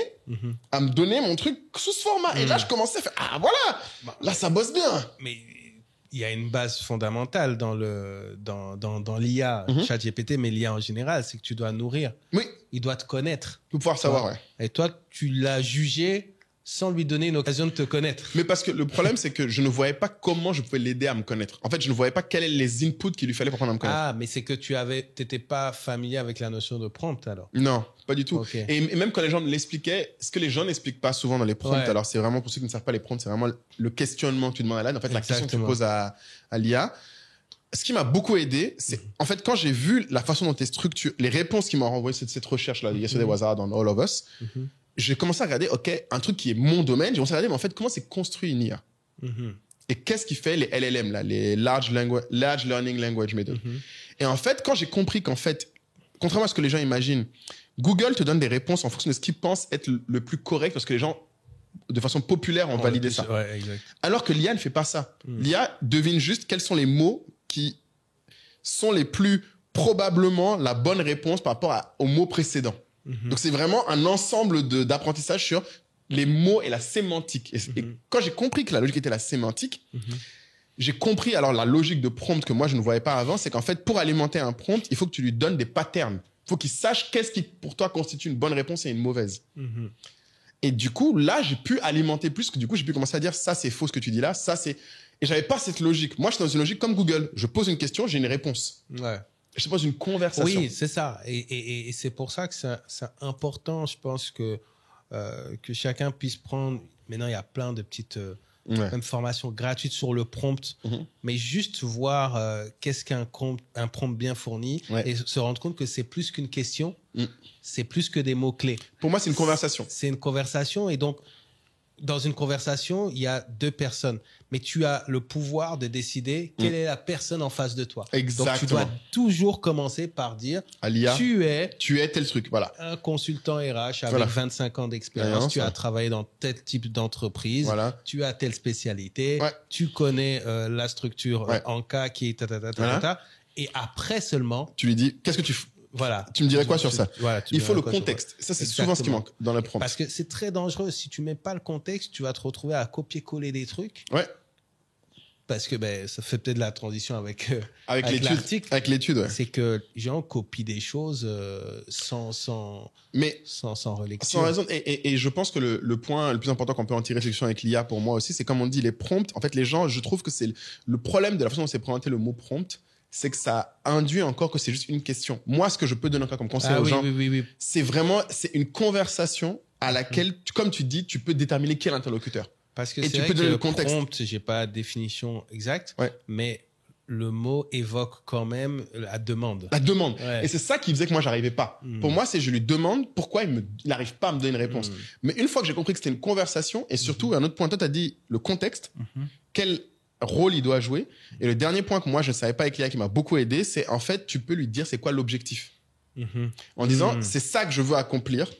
à me donner mon truc sous ce format. Et là, je commençais à faire, ah, voilà! Là, ça bosse bien. Mais il y a une base fondamentale dans l'IA, ChatGPT, mais l'IA en général, c'est que tu dois nourrir. Oui. Il doit te connaître. Pour pouvoir savoir, ouais. Et toi, tu l'as jugé sans lui donner une occasion de te connaître. Mais parce que le problème, c'est que je ne voyais pas comment je pouvais l'aider à me connaître. En fait, je ne voyais pas quels étaient les inputs qu'il lui fallait pour apprendre à me connaître. Ah, mais c'est que t'étais pas familier avec la notion de prompt, alors. Non, pas du tout. Okay. Et même quand les gens me l'expliquaient, ce que les gens n'expliquent pas souvent dans les prompts, alors c'est vraiment pour ceux qui ne savent pas les prompts, c'est vraiment le questionnement que tu demandes à l'IA. En fait, la question que tu poses à l'IA. Ce qui m'a beaucoup aidé, c'est en fait quand j'ai vu la façon dont tu structures, les réponses qu'il m'a renvoyées cette recherche-là, Yesterday Was Hard on All of Us, j'ai commencé à regarder, ok, un truc qui est mon domaine, j'ai commencé à regarder, mais en fait, comment c'est construit une IA? Et qu'est-ce qui fait les LLM, là, les Large Learning Language Model? Et en fait, quand j'ai compris qu'en fait, contrairement à ce que les gens imaginent, Google te donne des réponses en fonction de ce qu'ils pensent être le plus correct, parce que les gens, de façon populaire, ont validé ça. Ouais, exact. Alors que l'IA ne fait pas ça. L'IA devine juste quels sont les mots qui sont les plus probablement la bonne réponse par rapport aux mots précédents. Donc, c'est vraiment un ensemble d'apprentissage sur les mots et la sémantique. Et quand j'ai compris que la logique était la sémantique, j'ai compris alors la logique de prompt que moi je ne voyais pas avant, c'est qu'en fait pour alimenter un prompt, il faut que tu lui donnes des patterns. Il faut qu'il sache qu'est-ce qui pour toi constitue une bonne réponse et une mauvaise. Et du coup là j'ai pu alimenter plus, que du coup j'ai pu commencer à dire ça c'est faux ce que tu dis là, ça c'est... Et j'avais pas cette logique. Moi j'étais dans une logique comme Google. Je pose une question, j'ai une réponse. Ouais. Je pose une conversation. Oui, c'est ça. Et c'est pour ça que c'est important, je pense, que chacun puisse prendre... Maintenant, il y a plein de petites même formations gratuites sur le prompt, mais juste voir qu'est-ce qu'un prompt bien fourni et se rendre compte que c'est plus qu'une question, c'est plus que des mots-clés. Pour moi, c'est une conversation. C'est une conversation et donc, dans une conversation, il y a deux personnes, mais tu as le pouvoir de décider quelle est la personne en face de toi. Exactement. Donc, tu dois toujours commencer par dire Alia, tu es tel truc, voilà. un consultant RH avec 25 ans d'expérience, tu as travaillé dans tel type d'entreprise, tu as telle spécialité, tu connais la structure en cas qui est et après seulement... Tu lui dis, qu'est-ce que tu... Voilà. Tu me dirais quoi sur ça? Il faut le contexte. Ça, c'est souvent ce qui manque dans le prompt. Parce que c'est très dangereux. Si tu mets pas le contexte, tu vas te retrouver à copier-coller des trucs. Ouais. Parce que ça fait peut-être la transition avec l'article. Avec l'étude, C'est que les gens copient des choses sans relecture. Sans raison. Et je pense que le point le plus important qu'on peut en tirer réflexion avec l'IA pour moi aussi, c'est comme on dit, les prompts. En fait, les gens, je trouve que c'est le problème de la façon dont c'est présenté le mot prompt, c'est que ça induit encore que c'est juste une question. Moi, ce que je peux donner encore comme conseil aux gens, c'est une conversation à laquelle, comme tu dis, tu peux déterminer quel interlocuteur. Parce que et c'est tu vrai peux que donner le le contexte. prompt, j'ai pas la définition exacte, mais le mot évoque quand même la demande. La demande. Ouais. Et c'est ça qui faisait que moi, j'arrivais pas. Pour moi, c'est je lui demande pourquoi il n'arrive pas à me donner une réponse. Mais une fois que j'ai compris que c'était une conversation, et surtout, un autre point, toi, tu as dit le contexte, quel rôle il doit jouer. Et le dernier point que moi, je ne savais pas avec l'IA qui m'a beaucoup aidé, c'est en fait, tu peux lui dire c'est quoi l'objectif. En disant, c'est ça que je veux accomplir.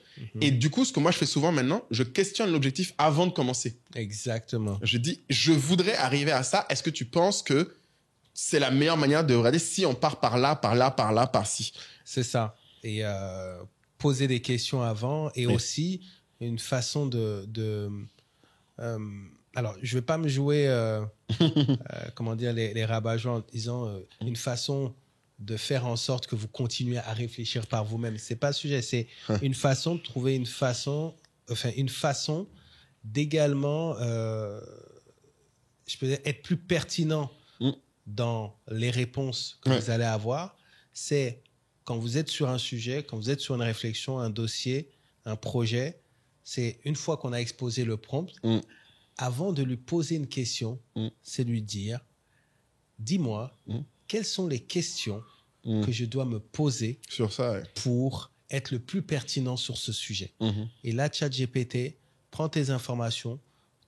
Et du coup, ce que moi, je fais souvent maintenant, je questionne l'objectif avant de commencer. Exactement. Je dis, je voudrais arriver à ça. Est-ce que tu penses que c'est la meilleure manière de regarder si on part par là, par là, par là, par ci? C'est ça. Et poser des questions avant et aussi une façon alors, je vais pas me jouer, comment dire, les rabat-joie en disant une façon de faire en sorte que vous continuez à réfléchir par vous-même. C'est pas le sujet, c'est une façon de trouver une façon d'également, je peux dire, être plus pertinent dans les réponses que vous allez avoir. C'est quand vous êtes sur un sujet, quand vous êtes sur une réflexion, un dossier, un projet, c'est une fois qu'on a exposé le prompt, avant de lui poser une question, c'est lui dire, dis-moi, quelles sont les questions que je dois me poser sur ça, pour être le plus pertinent sur ce sujet. Et là, ChatGPT prend tes informations,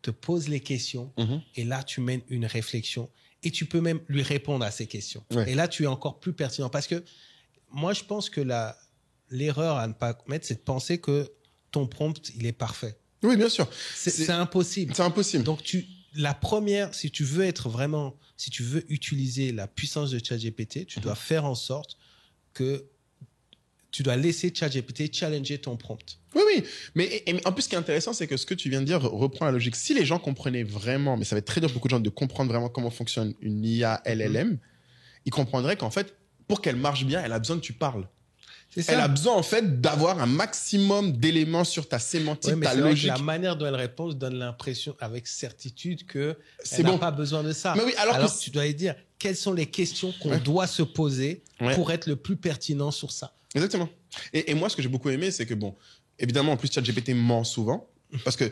te pose les questions, et là, tu mènes une réflexion, et tu peux même lui répondre à ces questions. Et là, tu es encore plus pertinent. Parce que moi, je pense que l'erreur à ne pas commettre, c'est de penser que ton prompt, il est parfait. Oui, bien sûr. C'est impossible. C'est impossible. Donc, la première, si tu veux utiliser la puissance de ChatGPT, tu dois faire en sorte que tu dois laisser ChatGPT challenger ton prompt. Oui. Mais en plus, ce qui est intéressant, c'est que ce que tu viens de dire reprend la logique. Si les gens comprenaient vraiment, mais ça va être très dur pour beaucoup de gens de comprendre vraiment comment fonctionne une IA LLM, ils comprendraient qu'en fait, pour qu'elle marche bien, elle a besoin que tu parles. Elle a besoin, en fait, d'avoir un maximum d'éléments sur ta sémantique, ta logique. La manière dont elle répond donne l'impression, avec certitude, qu'elle n'a pas besoin de ça. Mais oui, alors tu dois lui dire quelles sont les questions qu'on doit se poser pour être le plus pertinent sur ça. Exactement. Et moi, ce que j'ai beaucoup aimé, c'est que, bon, évidemment, en plus, ChatGPT ment souvent, parce que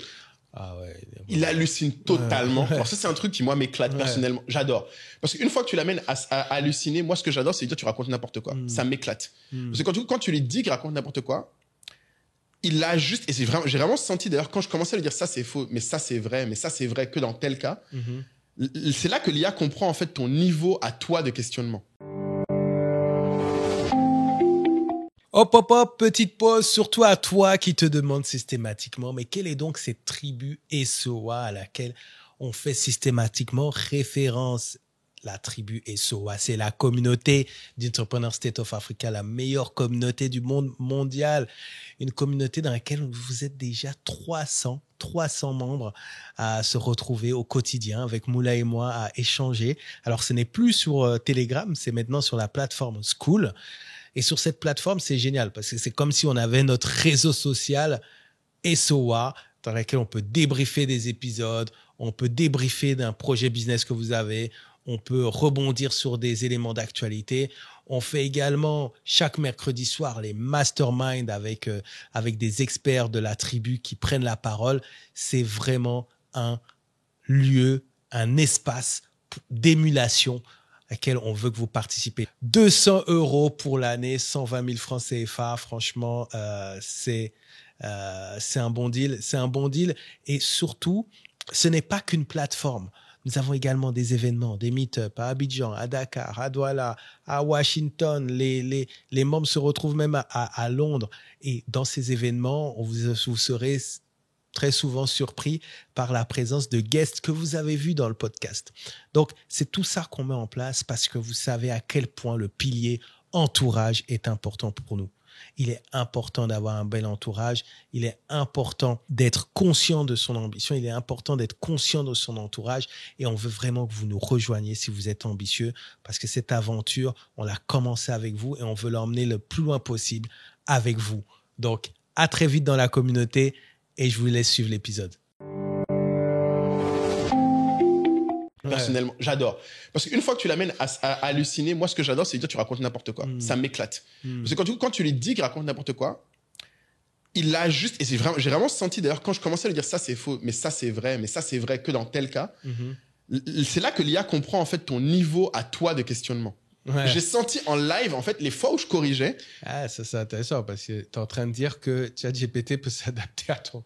il hallucine totalement. Alors ça, c'est un truc qui, moi, m'éclate personnellement. J'adore. Parce qu'une fois que tu l'amènes à halluciner, moi, ce que j'adore, c'est dire tu racontes n'importe quoi. Ça m'éclate. Parce que quand tu lui dis qu'il raconte n'importe quoi, il l'ajuste. Et j'ai vraiment senti, d'ailleurs, quand je commençais à lui dire ça, c'est faux, mais ça, c'est vrai, mais ça, c'est vrai que dans tel cas, c'est là que l'IA comprend, en fait, ton niveau à toi de questionnement. Hop, petite pause, surtout à toi qui te demande systématiquement, mais quelle est donc cette tribu SOA à laquelle on fait systématiquement référence? la tribu SOA. C'est la communauté d'Entrepreneur State of Africa, la meilleure communauté du monde mondial. Une communauté dans laquelle vous êtes déjà 300 membres à se retrouver au quotidien avec Moula et moi à échanger. Alors, ce n'est plus sur Telegram, c'est maintenant sur la plateforme School. Et sur cette plateforme, c'est génial parce que c'est comme si on avait notre réseau social SOA dans lequel on peut débriefer des épisodes, on peut débriefer d'un projet business que vous avez, on peut rebondir sur des éléments d'actualité. On fait également chaque mercredi soir les masterminds avec des experts de la tribu qui prennent la parole. C'est vraiment un lieu, un espace d'émulation à laquelle on veut que vous participez. 200 € pour l'année, 120 000 francs CFA. Franchement, c'est un bon deal. C'est un bon deal. Et surtout, ce n'est pas qu'une plateforme. Nous avons également des événements, des meet-up à Abidjan, à Dakar, à Douala, à Washington. Les membres se retrouvent même à Londres. Et dans ces événements, vous serez très souvent surpris par la présence de guests que vous avez vus dans le podcast. Donc, c'est tout ça qu'on met en place parce que vous savez à quel point le pilier entourage est important pour nous. Il est important d'avoir un bel entourage. Il est important d'être conscient de son ambition. Il est important d'être conscient de son entourage. Et on veut vraiment que vous nous rejoigniez si vous êtes ambitieux parce que cette aventure, on l'a commencé avec vous et on veut l'emmener le plus loin possible avec vous. Donc, à très vite dans la communauté et je vous laisse suivre l'épisode. Personnellement, j'adore. Parce qu'une fois que tu l'amènes à halluciner, moi, ce que j'adore, c'est de dire tu racontes n'importe quoi. Ça m'éclate. Parce que quand tu lui dis qu'il raconte n'importe quoi, il l'a juste... Et j'ai vraiment senti, d'ailleurs, quand je commençais à lui dire ça, c'est faux, mais ça, c'est vrai, mais ça, c'est vrai que dans tel cas, c'est là que l'IA comprend, en fait, ton niveau à toi de questionnement. Ouais. J'ai senti en live, en fait, les fois où je corrigeais... Ah, ça, c'est intéressant, parce que tu es en train de dire que ChatGPT peut s'adapter à ton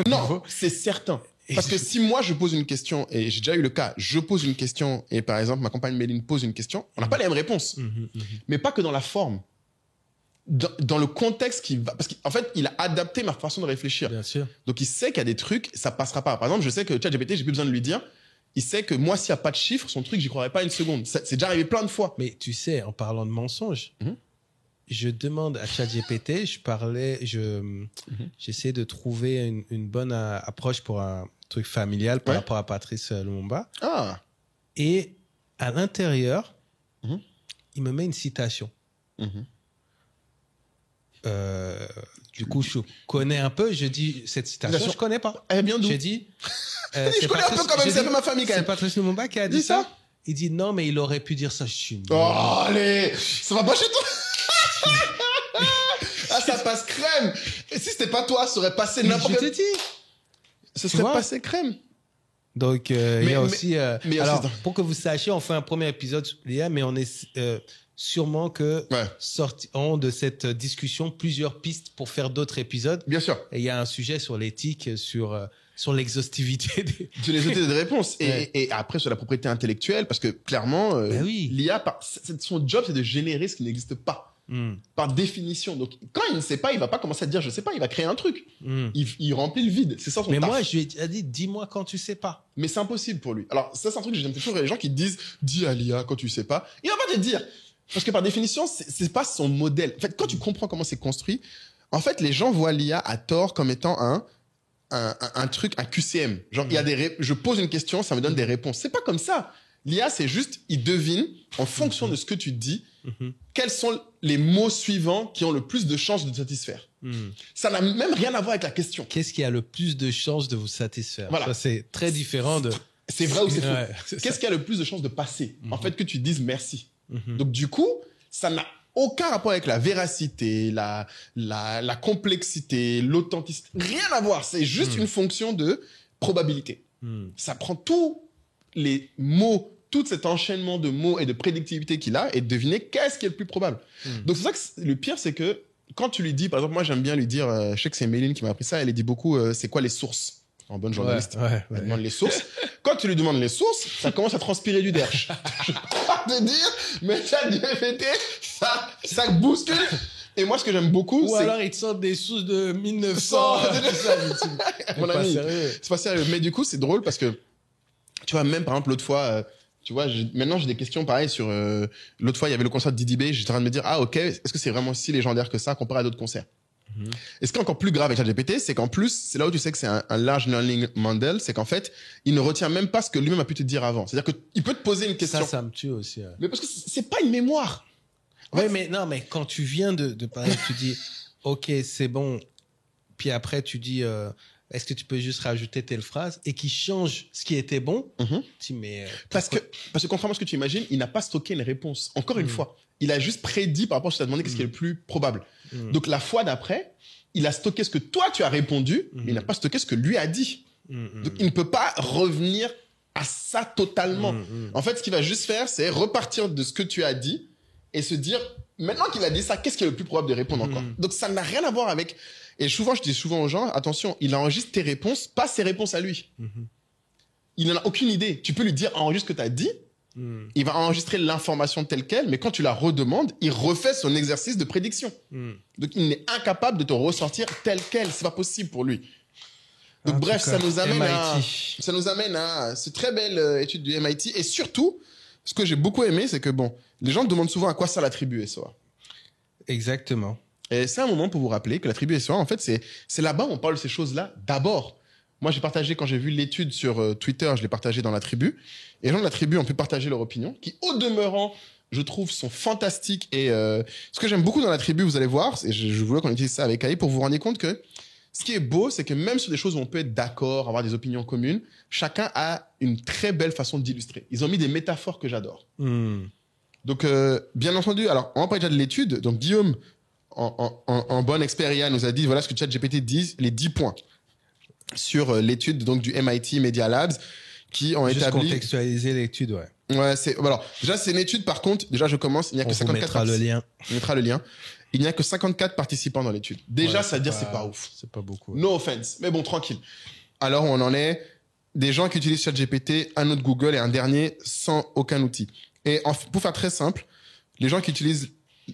non, niveau. C'est certain. Parce que si moi, je pose une question, et j'ai déjà eu le cas, je pose une question, et par exemple, ma compagne Méline pose une question, on n'a pas les mêmes réponses. Mais pas que dans la forme. Dans le contexte qui va... Parce qu'en fait, il a adapté ma façon de réfléchir. Bien sûr. Donc, il sait qu'il y a des trucs, ça passera pas. Par exemple, je sais que ChatGPT, j'ai plus besoin de lui dire, il sait que moi, s'il n'y a pas de chiffres, son truc, j'y croirais pas une seconde. C'est déjà arrivé plein de fois. Mais tu sais, en parlant de mensonges, je demande à ChatGPT, j'essaie de trouver une bonne approche pour un truc familial par rapport à Patrice Lumumba. Ah. Et à l'intérieur, il me met une citation. Du coup, je connais un peu. Je dis cette citation, je connais pas. Elle vient d'où? J'ai dit. Je connais un peu quand même. C'est un peu ma famille quand même. C'est Patrice Lumumba qui a dit ça. Il dit non, mais il aurait pu dire ça. Oh allez, ça va pas chez toi. Ah, ça passe crème. Et si c'était pas toi, ça aurait passé n'importe quoi. Je te dis. Ce serait passé crème. Donc, il y a aussi... alors, pour que vous sachiez, on fait un premier épisode sur l'IA, mais on est sûrement que sortiront de cette discussion plusieurs pistes pour faire d'autres épisodes. Bien sûr. Et il y a un sujet sur l'éthique, sur l'exhaustivité sur les outils de réponse. Et après, sur la propriété intellectuelle, parce que clairement, l'IA, son job, c'est de générer ce qui n'existe pas. Par définition. Donc, quand il ne sait pas, il va pas commencer à dire, je sais pas, il va créer un truc. Il remplit le vide. C'est ça son Mais taf. moi, je lui ai dit, dis-moi quand tu sais pas. Mais c'est impossible pour lui. Alors, ça, c'est un truc que j'aime toujours. Les gens qui disent, dis à l'IA quand tu sais pas. Il va pas te dire. Parce que par définition, c'est pas son modèle. En fait, quand tu comprends comment c'est construit, en fait, les gens voient l'IA à tort comme étant un truc, un QCM. Genre, il y a je pose une question, ça me donne des réponses. C'est pas comme ça. L'IA, c'est juste, il devine, en fonction de ce que tu dis, quels sont les mots suivants qui ont le plus de chances de te satisfaire. Ça n'a même rien à voir avec la question. Qu'est-ce qui a le plus de chances de vous satisfaire? Voilà. Ça, c'est très différent de... C'est vrai ou c'est faux? Qu'est-ce qui a le plus de chances de passer? En fait, que tu dises merci. Donc, du coup, ça n'a aucun rapport avec la véracité, la complexité, l'authenticité. Rien à voir. C'est juste une fonction de probabilité. Ça prend tous les mots, tout cet enchaînement de mots et de prédictivité qu'il a et deviner qu'est-ce qui est le plus probable. Donc, c'est ça que le pire, c'est que quand tu lui dis, par exemple, moi, j'aime bien lui dire, je sais que c'est Méline qui m'a appris ça, elle dit beaucoup, c'est quoi les sources? En bonne journaliste. Elle demande les sources. Quand tu lui demandes les sources, ça commence à transpirer du derche. Je peux pas te dire, mais ChatGPT, ça bouscule. Et moi, ce que j'aime beaucoup, c'est... Ou alors, ils te sortent des sources de 1900. Mon ami, c'est pas sérieux. Mais du coup, c'est drôle parce que, tu vois, même par exemple, l'autre fois, Tu vois, maintenant, j'ai des questions pareilles sur... l'autre fois, il y avait le concert de Didi B. J'étais en train de me dire, ah, OK, est-ce que c'est vraiment si légendaire que ça comparé à d'autres concerts? Et ce qui est encore plus grave avec ChatGPT, c'est qu'en plus, c'est là où tu sais que c'est un large learning model, c'est qu'en fait, il ne retient même pas ce que lui-même a pu te dire avant. C'est-à-dire qu'il peut te poser une question. Ça me tue aussi. Ouais. Mais parce que c'est pas une mémoire. Oui, mais non, mais quand tu viens de parler, tu dis, OK, c'est bon. Puis après, tu dis, est-ce que tu peux juste rajouter telle phrase et qui change ce qui était bon? Tu dis, mais parce que contrairement à ce que tu imagines, il n'a pas stocké une réponse. Encore une fois, il a juste prédit par rapport à ce que tu as demandé qu'est-ce qui est le plus probable. Donc la fois d'après, il a stocké ce que toi tu as répondu, mais il n'a pas stocké ce que lui a dit. Donc il ne peut pas revenir à ça totalement. En fait, ce qu'il va juste faire, c'est repartir de ce que tu as dit et se dire, maintenant qu'il a dit ça, qu'est-ce qui est le plus probable de répondre encore? Donc ça n'a rien à voir avec... Et souvent, je dis souvent aux gens, attention, il enregistre tes réponses, pas ses réponses à lui. Il n'en a aucune idée. Tu peux lui dire, enregistre ce que tu as dit, il va enregistrer l'information telle quelle, mais quand tu la redemandes, il refait son exercice de prédiction. Donc, il est incapable de te ressortir tel quel. C'est pas possible pour lui. Donc, en bref, tout cas, ça nous amène à cette très belle étude du MIT. Et surtout, ce que j'ai beaucoup aimé, c'est que bon, les gens me demandent souvent à quoi ça l'attribue SOA. Exactement. Et c'est un moment pour vous rappeler que la tribu SOA, en fait, c'est là-bas où on parle de ces choses-là d'abord. Moi, j'ai partagé, quand j'ai vu l'étude sur Twitter, je l'ai partagé dans la tribu. Et les gens de la tribu ont pu partager leur opinion, qui, au demeurant, je trouve, sont fantastiques. Et ce que j'aime beaucoup dans la tribu, vous allez voir, et je voulais qu'on utilise ça avec AI pour vous rendre compte que ce qui est beau, c'est que même sur des choses où on peut être d'accord, avoir des opinions communes, chacun a une très belle façon d'illustrer. Ils ont mis des métaphores que j'adore. Donc, bien entendu, alors, on va parler déjà de l'étude. Donc, Guillaume, en bon expert IA, nous a dit, voilà ce que ChatGPT dit, les 10 points sur l'étude donc du MIT Media Labs qui ont Juste établi... contextualiser l'étude, ouais. Ouais, alors, déjà, c'est une étude, par contre, déjà, je commence, il n'y a que 54... On mettra le lien. On mettra le lien. Il n'y a que 54 participants dans l'étude. Déjà, ça veut dire c'est pas ouf. C'est pas beaucoup. Ouais. No offense. Mais bon, tranquille. Alors, on en est des gens qui utilisent ChatGPT, un autre Google et un dernier sans aucun outil. Et pour faire très simple, les gens qui utilisent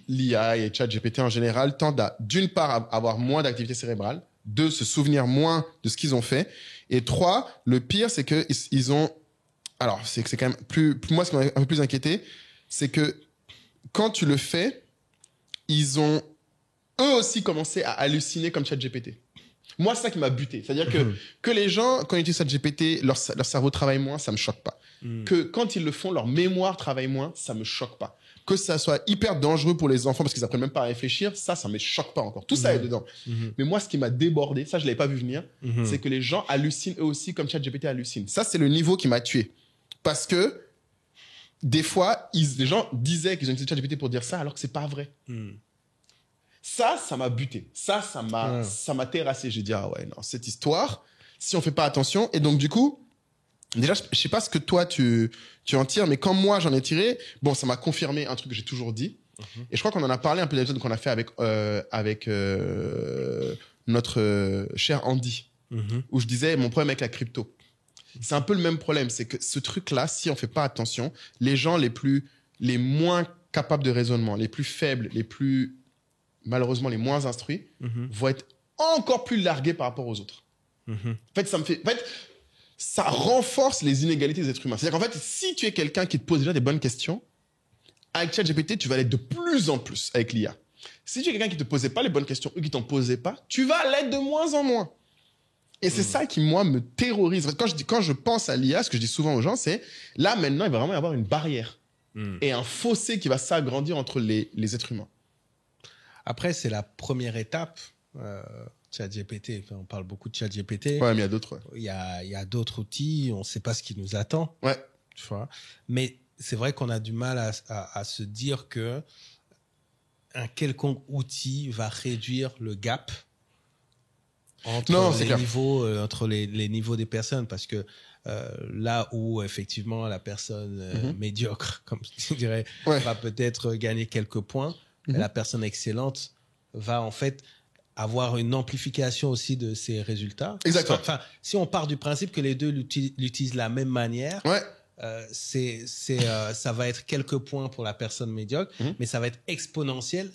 l'IA et ChatGPT en général tendent à, d'une part, avoir moins d'activité cérébrale, deux, se souvenir moins de ce qu'ils ont fait, et trois, le pire, c'est que ils ont... Alors, c'est quand même plus... Moi, ce qui m'a un peu plus inquiété, c'est que quand tu le fais, ils ont eux aussi commencé à halluciner comme ChatGPT. Moi, c'est ça qui m'a buté. C'est-à-dire que les gens, quand ils utilisent ChatGPT, leur cerveau travaille moins, ça me choque pas. Que quand ils le font, leur mémoire travaille moins, ça me choque pas. Que ça soit hyper dangereux pour les enfants parce qu'ils apprennent même pas à réfléchir, ça me choque pas encore. Tout ça est dedans. Mais moi, ce qui m'a débordé, ça, je l'avais pas vu venir, c'est que les gens hallucinent eux aussi comme ChatGPT hallucine. Ça, c'est le niveau qui m'a tué. Parce que, des fois, les gens disaient qu'ils ont utilisé ChatGPT pour dire ça alors que c'est pas vrai. Ça m'a buté. Ça m'a terrassé. J'ai dit, ah ouais, non, cette histoire, si on fait pas attention, et donc du coup, déjà, je sais pas ce que toi tu en tires, mais quand moi j'en ai tiré, bon, ça m'a confirmé un truc que j'ai toujours dit. Et je crois qu'on en a parlé un peu dans l'épisode qu'on a fait avec notre cher Andy, où je disais mon problème avec la crypto. C'est un peu le même problème, c'est que ce truc-là, si on fait pas attention, les gens les moins capables de raisonnement, les plus faibles, malheureusement les moins instruits, vont être encore plus largués par rapport aux autres. En fait, ça renforce les inégalités des êtres humains. C'est-à-dire qu'en fait, si tu es quelqu'un qui te pose déjà des bonnes questions, avec ChatGPT, tu vas l'être de plus en plus avec l'IA. Si tu es quelqu'un qui te posait pas les bonnes questions ou qui t'en posait pas, tu vas l'être de moins en moins. Et c'est ça qui, moi, me terrorise. Quand je pense à l'IA, ce que je dis souvent aux gens, c'est là, maintenant, il va vraiment y avoir une barrière et un fossé qui va s'agrandir entre les êtres humains. Après, c'est la première étape. ChatGPT, on parle beaucoup de ChatGPT. Ouais, mais il y a d'autres. Il y a d'autres outils, on ne sait pas ce qui nous attend. Ouais. Tu vois. Mais c'est vrai qu'on a du mal à se dire que un quelconque outil va réduire le gap entre les niveaux des personnes, parce que là où effectivement la personne médiocre, comme je dirais, va peut-être gagner quelques points, la personne excellente va en fait avoir une amplification aussi de ses résultats. Exactement. Enfin, si on part du principe que les deux l'utilisent de la même manière, ça va être quelques points pour la personne médiocre, mais ça va être exponentiel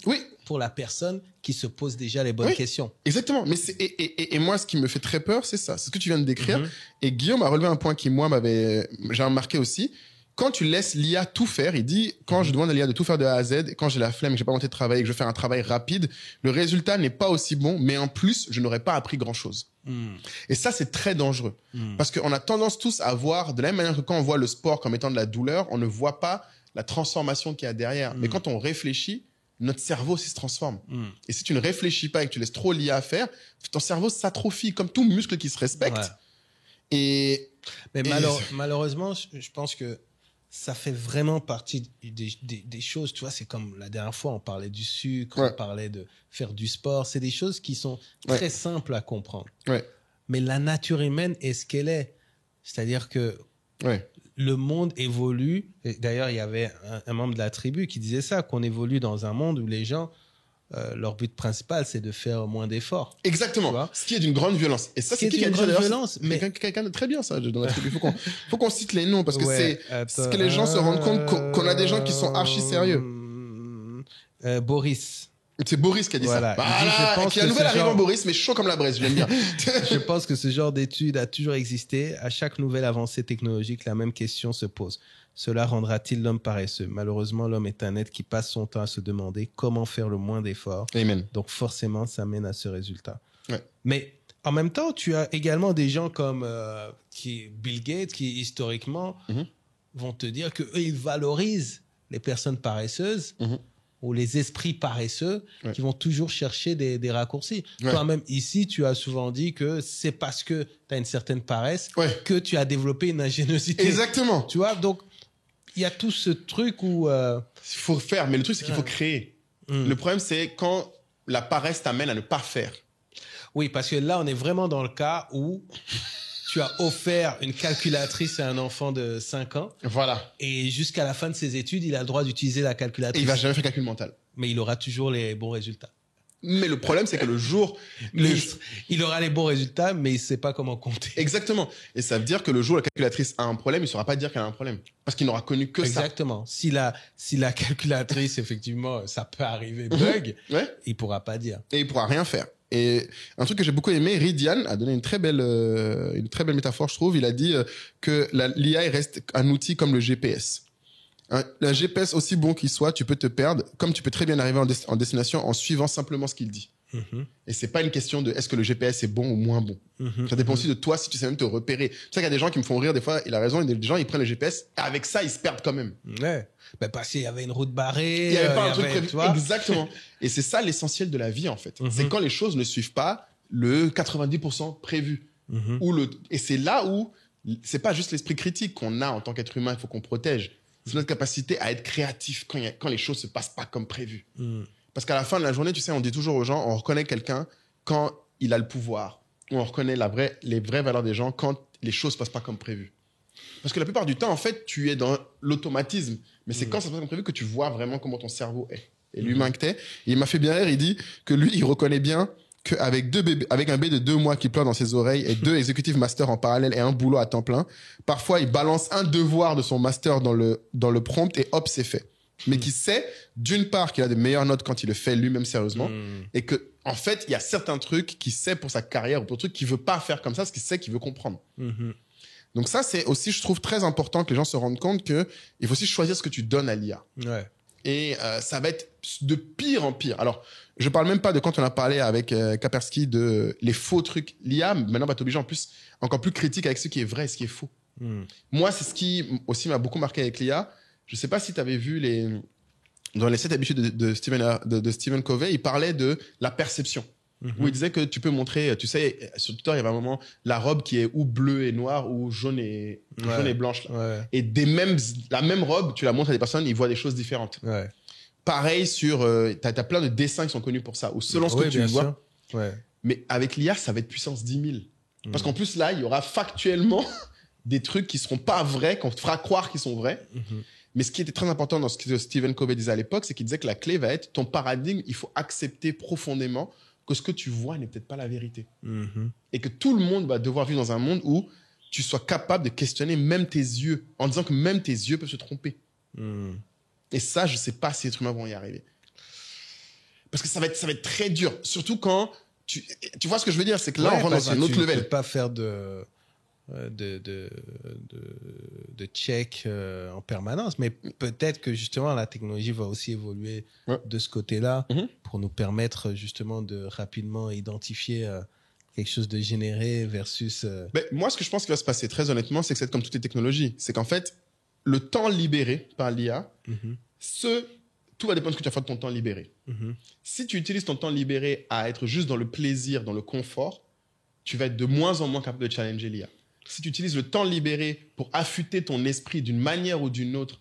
pour la personne qui se pose déjà les bonnes questions. Exactement. Mais et moi, ce qui me fait très peur, c'est ça. C'est ce que tu viens de décrire. Et Guillaume a relevé un point qui, moi, j'ai remarqué aussi. quand tu laisses l'IA tout faire, il dit, quand je demande à l'IA de tout faire de A à Z, et quand j'ai la flemme, que j'ai pas envie de travailler, que je veux faire un travail rapide, le résultat n'est pas aussi bon, mais en plus, je n'aurais pas appris grand-chose. Et ça, c'est très dangereux. Parce qu'on a tendance tous à voir, de la même manière que quand on voit le sport comme étant de la douleur, on ne voit pas la transformation qu'il y a derrière. Mais quand on réfléchit, notre cerveau aussi se transforme. Et si tu ne réfléchis pas et que tu laisses trop l'IA faire, ton cerveau s'atrophie comme tout muscle qui se respecte. Mais malheureusement, je pense que ça fait vraiment partie des choses. Tu vois, c'est comme la dernière fois, on parlait du sucre, on parlait de faire du sport. C'est des choses qui sont très simples à comprendre. Mais la nature humaine est ce qu'elle est. C'est-à-dire que le monde évolue. Et d'ailleurs, il y avait un membre de la tribu qui disait ça, qu'on évolue dans un monde où les gens, leur but principal, c'est de faire moins d'efforts. Exactement. Ce qui est d'une grande violence. Et ça, c'est qui a dit violence. Mais quelqu'un de très bien, ça, dans la tribu. Faut qu'on cite les noms parce que c'est que les gens se rendent compte qu'on a des gens qui sont archi sérieux. Boris. C'est Boris qui a dit ça. Voilà, qui a nouvel arrivant Boris, mais chaud comme la braise, je l'aime bien. Je pense que ce genre d'étude a toujours existé. À chaque nouvelle avancée technologique, la même question se pose. Cela rendra-t-il l'homme paresseux? Malheureusement, l'homme est un être qui passe son temps à se demander comment faire le moins d'efforts. Amen. Donc forcément, ça mène à ce résultat. Mais en même temps, tu as également des gens comme Bill Gates qui, historiquement, vont te dire qu'eux, ils valorisent les personnes paresseuses ou les esprits paresseux qui vont toujours chercher des raccourcis. Toi-même, ici, tu as souvent dit que c'est parce que tu as une certaine paresse que tu as développé une ingéniosité. Exactement. Tu vois, donc, il y a tout ce truc où... Il faut faire, mais le truc, c'est qu'il faut créer. Le problème, c'est quand la paresse t'amène à ne pas faire. Oui, parce que là, on est vraiment dans le cas où tu as offert une calculatrice à un enfant de 5 ans. Voilà. Et jusqu'à la fin de ses études, il a le droit d'utiliser la calculatrice. Et il va jamais faire calcul mental. Mais il aura toujours les bons résultats. Mais le problème, c'est que le jour... Il aura les bons résultats, mais il ne sait pas comment compter. Exactement. Et ça veut dire que le jour où la calculatrice a un problème, il ne saura pas dire qu'elle a un problème. Parce qu'il n'aura connu que ça. Exactement. Si la calculatrice, effectivement, ça peut arriver, bug, il ne pourra pas dire. Et il ne pourra rien faire. Et un truc que j'ai beaucoup aimé, Ridian a donné une très belle métaphore, je trouve. Il a dit que l'IA reste un outil comme le GPS. Un GPS, aussi bon qu'il soit, tu peux te perdre, comme tu peux très bien arriver en destination en suivant simplement ce qu'il dit. Et c'est pas une question de est-ce que le GPS est bon ou moins bon. Ça dépend aussi de toi si tu sais même te repérer. Tu sais qu'il y a des gens qui me font rire des fois, il a raison, des gens ils prennent le GPS, et avec ça ils se perdent quand même. Ben parce qu'il y avait une route barrée. Il y avait pas un truc prévu. Exactement. Et c'est ça l'essentiel de la vie en fait. C'est quand les choses ne suivent pas le 90% prévu. Et c'est là où c'est pas juste l'esprit critique qu'on a en tant qu'être humain, il faut qu'on protège. C'est notre capacité à être créatif quand les choses se passent pas comme prévu. Parce qu'à la fin de la journée, tu sais, on dit toujours aux gens, on reconnaît quelqu'un quand il a le pouvoir. Ou on reconnaît les vraies valeurs des gens quand les choses passent pas comme prévu. Parce que la plupart du temps, en fait, tu es dans l'automatisme. Mais c'est quand ça passe comme prévu que tu vois vraiment comment ton cerveau est. Et l'humain que t'es. Et il m'a fait bien rire, il dit que lui, il reconnaît bien qu'avec avec un bébé de 2 mois qui pleure dans ses oreilles et 2 executive masters en parallèle et un boulot à temps plein, parfois il balance un devoir de son master dans le prompt et hop, c'est fait. Mais qui sait, d'une part, qu'il a de meilleures notes quand il le fait lui-même sérieusement et que, en fait, il y a certains trucs qu'il sait pour sa carrière ou pour trucs qu'il veut pas faire comme ça parce qu'il sait qu'il veut comprendre. Donc ça, c'est aussi, je trouve, très important que les gens se rendent compte que il faut aussi choisir ce que tu donnes à l'IA. Et ça va être de pire en pire. Alors, je parle même pas de quand on a parlé avec Kaspersky de les faux trucs. L'IA, maintenant, va t'obliger en plus, encore plus critique avec ce qui est vrai et ce qui est faux. Moi, c'est ce qui aussi m'a beaucoup marqué avec l'IA. Je sais pas si tu avais vu dans les 7 habitudes de Stephen Covey, il parlait de la perception. Où il disait que tu peux montrer, tu sais, sur Twitter, il y avait un moment, la robe qui est ou bleue et noire ou jaune et blanche. Là. Et la même robe, tu la montres à des personnes, ils voient des choses différentes. Pareil sur, t'as plein de dessins qui sont connus pour ça, ou selon ce que tu vois. Mais avec l'IA, ça va être puissance 10 000. Parce qu'en plus, là, il y aura factuellement des trucs qui seront pas vrais, qu'on te fera croire qu'ils sont vrais. Mais ce qui était très important dans ce que Stephen Covey disait à l'époque, c'est qu'il disait que la clé va être ton paradigme, il faut accepter profondément que ce que tu vois n'est peut-être pas la vérité. Et que tout le monde va devoir vivre dans un monde où tu sois capable de questionner même tes yeux, en disant que même tes yeux peuvent se tromper. Et ça, je sais pas si les êtres humains vont y arriver. Parce que ça va être très dur. Surtout quand tu vois ce que je veux dire, c'est que là, on rentre dans un autre level. Tu peux pas faire de de check en permanence. Mais peut-être que justement, la technologie va aussi évoluer de ce côté-là pour nous permettre justement de rapidement identifier quelque chose de généré versus... Moi, ce que je pense qui va se passer, très honnêtement, c'est que c'est comme toutes les technologies. C'est qu'en fait, le temps libéré par l'IA, tout va dépendre de ce que tu vas faire de ton temps libéré. Si tu utilises ton temps libéré à être juste dans le plaisir, dans le confort, tu vas être de moins en moins capable de challenger l'IA. Si tu utilises le temps libéré pour affûter ton esprit d'une manière ou d'une autre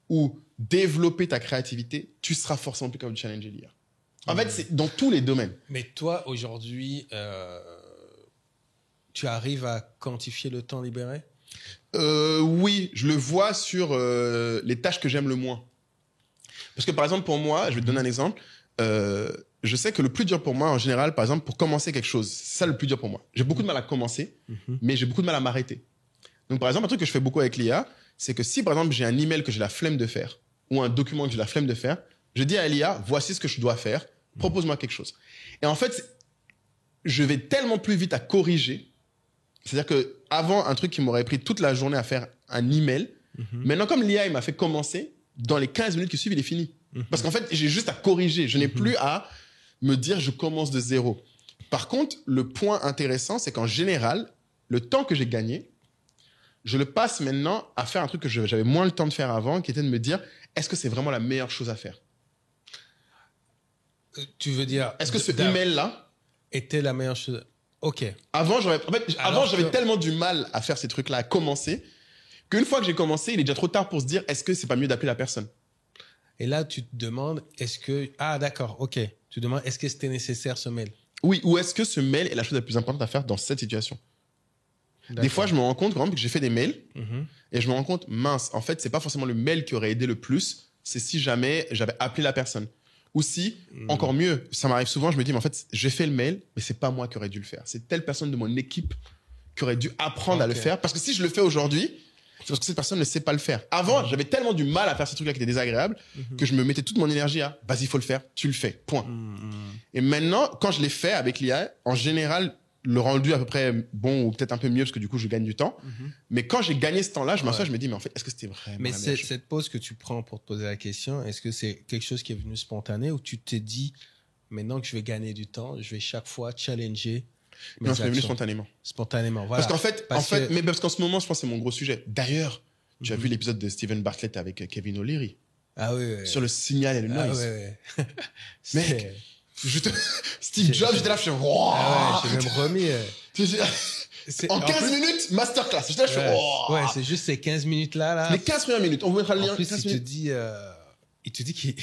ou développer ta créativité, tu seras forcément plus capable de challenger l'IA. En fait, c'est dans tous les domaines. Mais toi, aujourd'hui, tu arrives à quantifier le temps libéré? Oui, je le vois sur les tâches que j'aime le moins. Parce que par exemple, pour moi, je vais te donner un exemple. Je sais que le plus dur pour moi, en général, par exemple, pour commencer quelque chose, c'est ça le plus dur pour moi. J'ai beaucoup de mal à commencer, mais j'ai beaucoup de mal à m'arrêter. Donc, par exemple, un truc que je fais beaucoup avec l'IA, c'est que si, par exemple, j'ai un email que j'ai la flemme de faire ou un document que j'ai la flemme de faire, je dis à l'IA, voici ce que je dois faire, propose-moi quelque chose. Et en fait, je vais tellement plus vite à corriger. C'est-à-dire que avant, un truc qui m'aurait pris toute la journée à faire un email, maintenant, comme l'IA, il m'a fait commencer, dans les 15 minutes qui suivent, il est fini. Parce qu'en fait, j'ai juste à corriger. Je n'ai plus à me dire, je commence de zéro. Par contre, le point intéressant, c'est qu'en général, le temps que j'ai gagné, je le passe maintenant à faire un truc que j'avais moins le temps de faire avant, qui était de me dire, est-ce que c'est vraiment la meilleure chose à faire? Tu veux dire... Est-ce que ce email-là était la meilleure chose? Ok. Avant, j'avais tellement du mal à faire ces trucs-là, à commencer, qu'une fois que j'ai commencé, il est déjà trop tard pour se dire, est-ce que c'est pas mieux d'appeler la personne? Et là, tu te demandes, est-ce que... Ah, d'accord, ok. Tu te demandes, est-ce que c'était nécessaire ce mail? Oui, ou est-ce que ce mail est la chose la plus importante à faire dans cette situation? Des fois, je me rends compte, par exemple, que j'ai fait des mails et je me rends compte, mince, en fait, c'est pas forcément le mail qui aurait aidé le plus, c'est si jamais j'avais appelé la personne. Ou si, encore mieux, ça m'arrive souvent, je me dis, mais en fait, j'ai fait le mail, mais c'est pas moi qui aurais dû le faire. C'est telle personne de mon équipe qui aurait dû apprendre à le faire. Parce que si je le fais aujourd'hui, c'est parce que cette personne ne sait pas le faire. Avant, j'avais tellement du mal à faire ces trucs-là qui étaient désagréables que je me mettais toute mon énergie à « vas-y, il faut le faire, tu le fais, point ». Et maintenant, quand je l'ai fait avec l'IA, en général, le rendu à peu près bon ou peut-être un peu mieux parce que du coup, je gagne du temps. Mais quand j'ai gagné ce temps-là, je m'assois, je me dis « mais en fait, est-ce que c'était vraiment Mais la meilleure chose ?» cette pause que tu prends pour te poser la question, est-ce que c'est quelque chose qui est venu spontané ou tu t'es dit « maintenant que je vais gagner du temps, je vais chaque fois challenger » Non, c'est venu spontanément. Spontanément, voilà. Parce qu'en ce moment, je pense que c'est mon gros sujet. D'ailleurs, tu as vu l'épisode de Steven Bartlett avec Kevin O'Leary. Ah oui, oui. Sur le signal et le noise. Ah oui, oui. Mec, Steve Jobs, j'étais là, je suis wow. Ah ouais, j'ai même remis. En 15 minutes, masterclass. J'étais là, je suis wow. Ouais, c'est juste ces 15 minutes-là. Les 15 premières minutes, on vous mettra le lien. En plus, il te dit qu'il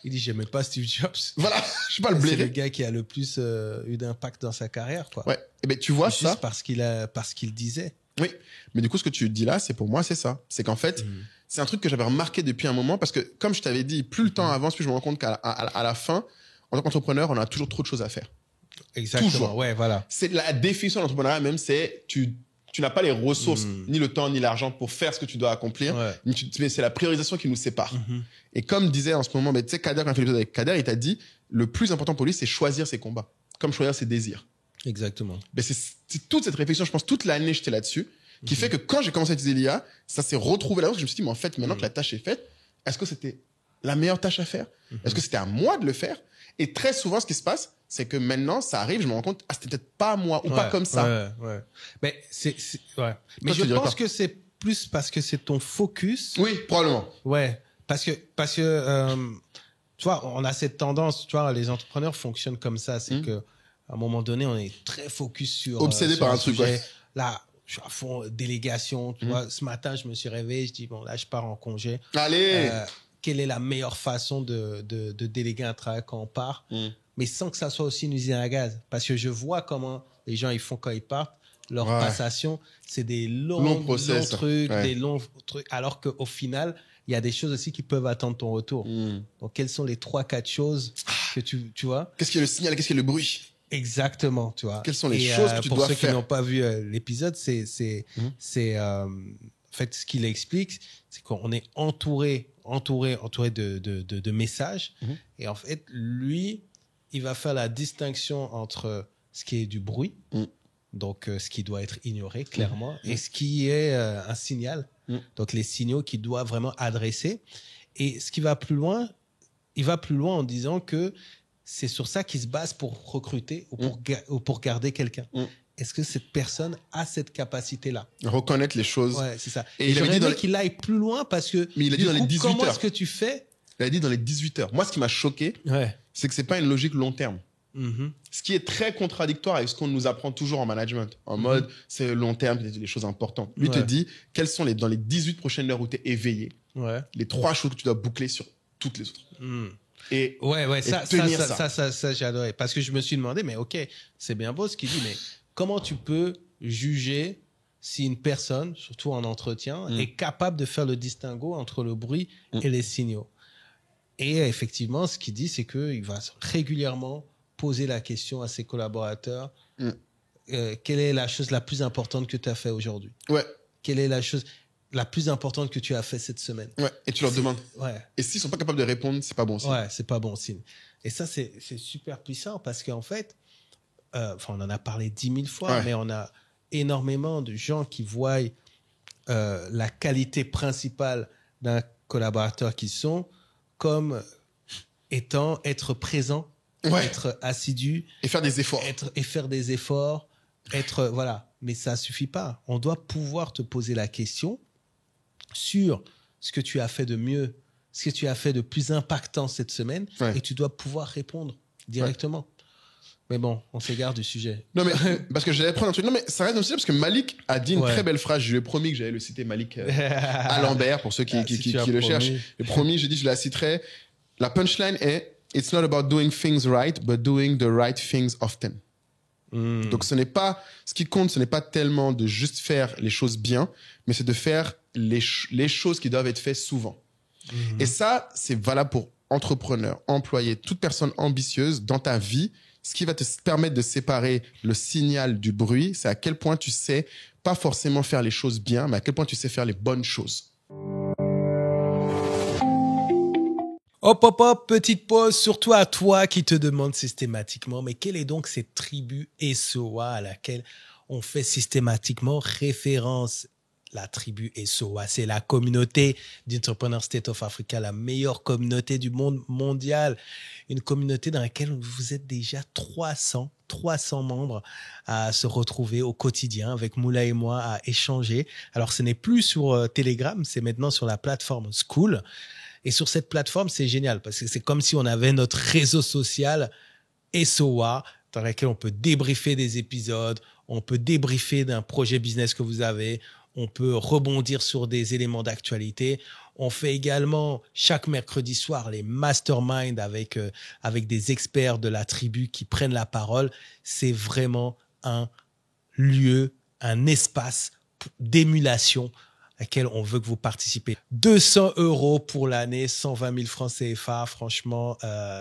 dit j'aimais pas Steve Jobs. Voilà, je suis pas le blairer. C'est le gars qui a le plus eu d'impact dans sa carrière, quoi. Ouais. Et ben tu vois juste ça parce qu'il disait. Oui, mais du coup ce que tu dis là, c'est pour moi c'est ça, c'est qu'en fait c'est un truc que j'avais remarqué depuis un moment parce que comme je t'avais dit, plus le temps avance, plus je me rends compte qu'à la fin, en tant qu'entrepreneur, on a toujours trop de choses à faire. Exactement. Toujours. Ouais, voilà. C'est la définition de l'entrepreneuriat même, c'est tu n'as pas les ressources, ni le temps, ni l'argent pour faire ce que tu dois accomplir. Ouais. Mais c'est la priorisation qui nous sépare. Et comme disait en ce moment, tu sais, Kader, quand on fait l'épisode avec Kader, il t'a dit, le plus important pour lui, c'est choisir ses combats, comme choisir ses désirs. Exactement. Mais c'est toute cette réflexion, je pense, toute l'année, j'étais là-dessus, qui fait que quand j'ai commencé à utiliser l'IA, ça s'est retrouvé là-haut. Je me suis dit, mais en fait, maintenant que la tâche est faite, est-ce que c'était la meilleure tâche à faire? Est-ce que c'était à moi de le faire? Et très souvent, ce qui se passe, c'est que maintenant, ça arrive, je me rends compte, c'était peut-être pas moi, ou pas comme ça. Ouais. Mais ouais. Mais je pense que c'est plus parce que c'est ton focus. Oui, probablement. Ouais. Parce que, tu vois, on a cette tendance, tu vois, les entrepreneurs fonctionnent comme ça. C'est que, à un moment donné, on est très focus sur. Obsédé sur par un truc, sujet. ouais. Là, je suis à fond délégation, tu vois. Ce matin, je me suis réveillé, je dis, bon, là, je pars en congé. Allez! Quelle est la meilleure façon de déléguer un travail quand on part? Mais sans que ça soit aussi une usine à gaz. Parce que je vois comment les gens, ils font quand ils partent. Leur passation, c'est des longs trucs, des longs trucs. Alors qu'au final, il y a des choses aussi qui peuvent attendre ton retour. Donc, quelles sont les 3-4 choses que tu vois? Qu'est-ce qui est le signal? Qu'est-ce qui est le bruit? Exactement, tu vois. Quelles sont les choses que tu dois faire? Pour ceux qui n'ont pas vu l'épisode, c'est en fait, ce qu'il explique, c'est qu'on est entouré de messages. Et en fait, lui, il va faire la distinction entre ce qui est du bruit, donc ce qui doit être ignoré clairement, et ce qui est un signal, donc les signaux qu'il doit vraiment adresser. Et ce qui va plus loin, il va plus loin en disant que c'est sur ça qu'il se base pour recruter ou pour garder quelqu'un. Est-ce que cette personne a cette capacité-là? Reconnaître les choses. Ouais, c'est ça. Et il avait dit qu'il aille plus loin parce que mais il a dit dans les 18 comment heures. est-ce que tu fais? Il a dit dans les 18 heures. Moi, ce qui m'a choqué, c'est que c'est pas une logique long terme. Ce qui est très contradictoire avec ce qu'on nous apprend toujours en management. En mode, c'est long terme, c'est les choses importantes. Lui te dit, quelles sont dans les 18 prochaines heures où tu es éveillé, les 3 choses que tu dois boucler sur toutes les autres. Et ça, j'ai adoré. Parce que je me suis demandé, mais ok, c'est bien beau ce qu'il dit, mais comment tu peux juger si une personne, surtout en entretien, est capable de faire le distinguo entre le bruit et les signaux? Et effectivement, ce qu'il dit, c'est qu'il va régulièrement poser la question à ses collaborateurs, quelle est la chose la plus importante que tu as fait aujourd'hui? Quelle est la chose la plus importante que tu as fait cette semaine? Et tu leur demandes. Et s'ils sont pas capables de répondre, c'est pas bon signe. C'est pas bon signe. Et ça, c'est super puissant parce qu'en fait, on en a parlé 10 000 fois, mais on a énormément de gens qui voient la qualité principale d'un collaborateur qui sont comme étant être présent, être assidu. Et faire des efforts. Faire des efforts. Voilà. Mais ça suffit pas. On doit pouvoir te poser la question sur ce que tu as fait de mieux, ce que tu as fait de plus impactant cette semaine, et tu dois pouvoir répondre directement. Mais bon, on s'égare du sujet. Non, mais parce que j'allais prendre un truc. Non, mais ça reste dans le sujet parce que Malik a dit une très belle phrase. Je lui ai promis que j'allais le citer, Malik à Lambert, pour ceux qui le cherchent. J'ai promis, j'ai dit, je la citerai. La punchline est It's not about doing things right, but doing the right things often. Donc, ce qui compte, ce n'est pas tellement de juste faire les choses bien, mais c'est de faire les choses qui doivent être faites souvent. Et ça, c'est valable pour entrepreneurs, employés, toute personne ambitieuse dans ta vie. Ce qui va te permettre de séparer le signal du bruit, c'est à quel point tu sais pas forcément faire les choses bien, mais à quel point tu sais faire les bonnes choses. Hop, petite pause, surtout à toi qui te demande systématiquement, mais quelle est donc cette tribu SOA à laquelle on fait systématiquement référence? La tribu SOA, c'est la communauté d'Entrepreneur State of Africa, la meilleure communauté du monde mondial. Une communauté dans laquelle vous êtes déjà 300 membres à se retrouver au quotidien avec Moula et moi à échanger. Alors, ce n'est plus sur Telegram, c'est maintenant sur la plateforme Skool. Et sur cette plateforme, c'est génial parce que c'est comme si on avait notre réseau social SOA dans lequel on peut débriefer des épisodes, on peut débriefer d'un projet business que vous avez, on peut rebondir sur des éléments d'actualité. On fait également chaque mercredi soir les masterminds avec des experts de la tribu qui prennent la parole. C'est vraiment un lieu, un espace d'émulation à laquelle on veut que vous participez. 200 € pour l'année, 120 000 francs CFA. Franchement,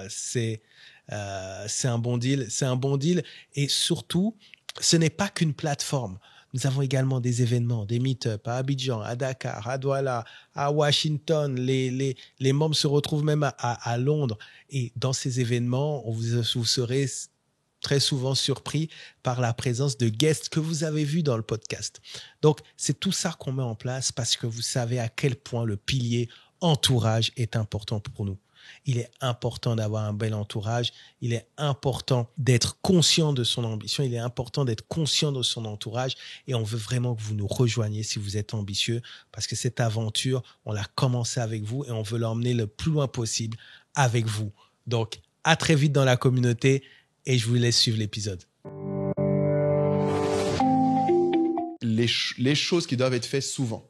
c'est un bon deal. C'est un bon deal. Et surtout, ce n'est pas qu'une plateforme. Nous avons également des événements, des meet-up à Abidjan, à Dakar, à Douala, à Washington. Les membres se retrouvent même à Londres. Et dans ces événements, vous serez très souvent surpris par la présence de guests que vous avez vus dans le podcast. Donc, c'est tout ça qu'on met en place parce que vous savez à quel point le pilier entourage est important pour nous. Il est important d'avoir un bel entourage. Il est important d'être conscient de son ambition. Il est important d'être conscient de son entourage. Et on veut vraiment que vous nous rejoigniez si vous êtes ambitieux parce que cette aventure, on l'a commencé avec vous et on veut l'emmener le plus loin possible avec vous. Donc, à très vite dans la communauté et je vous laisse suivre l'épisode. Les choses qui doivent être faites souvent.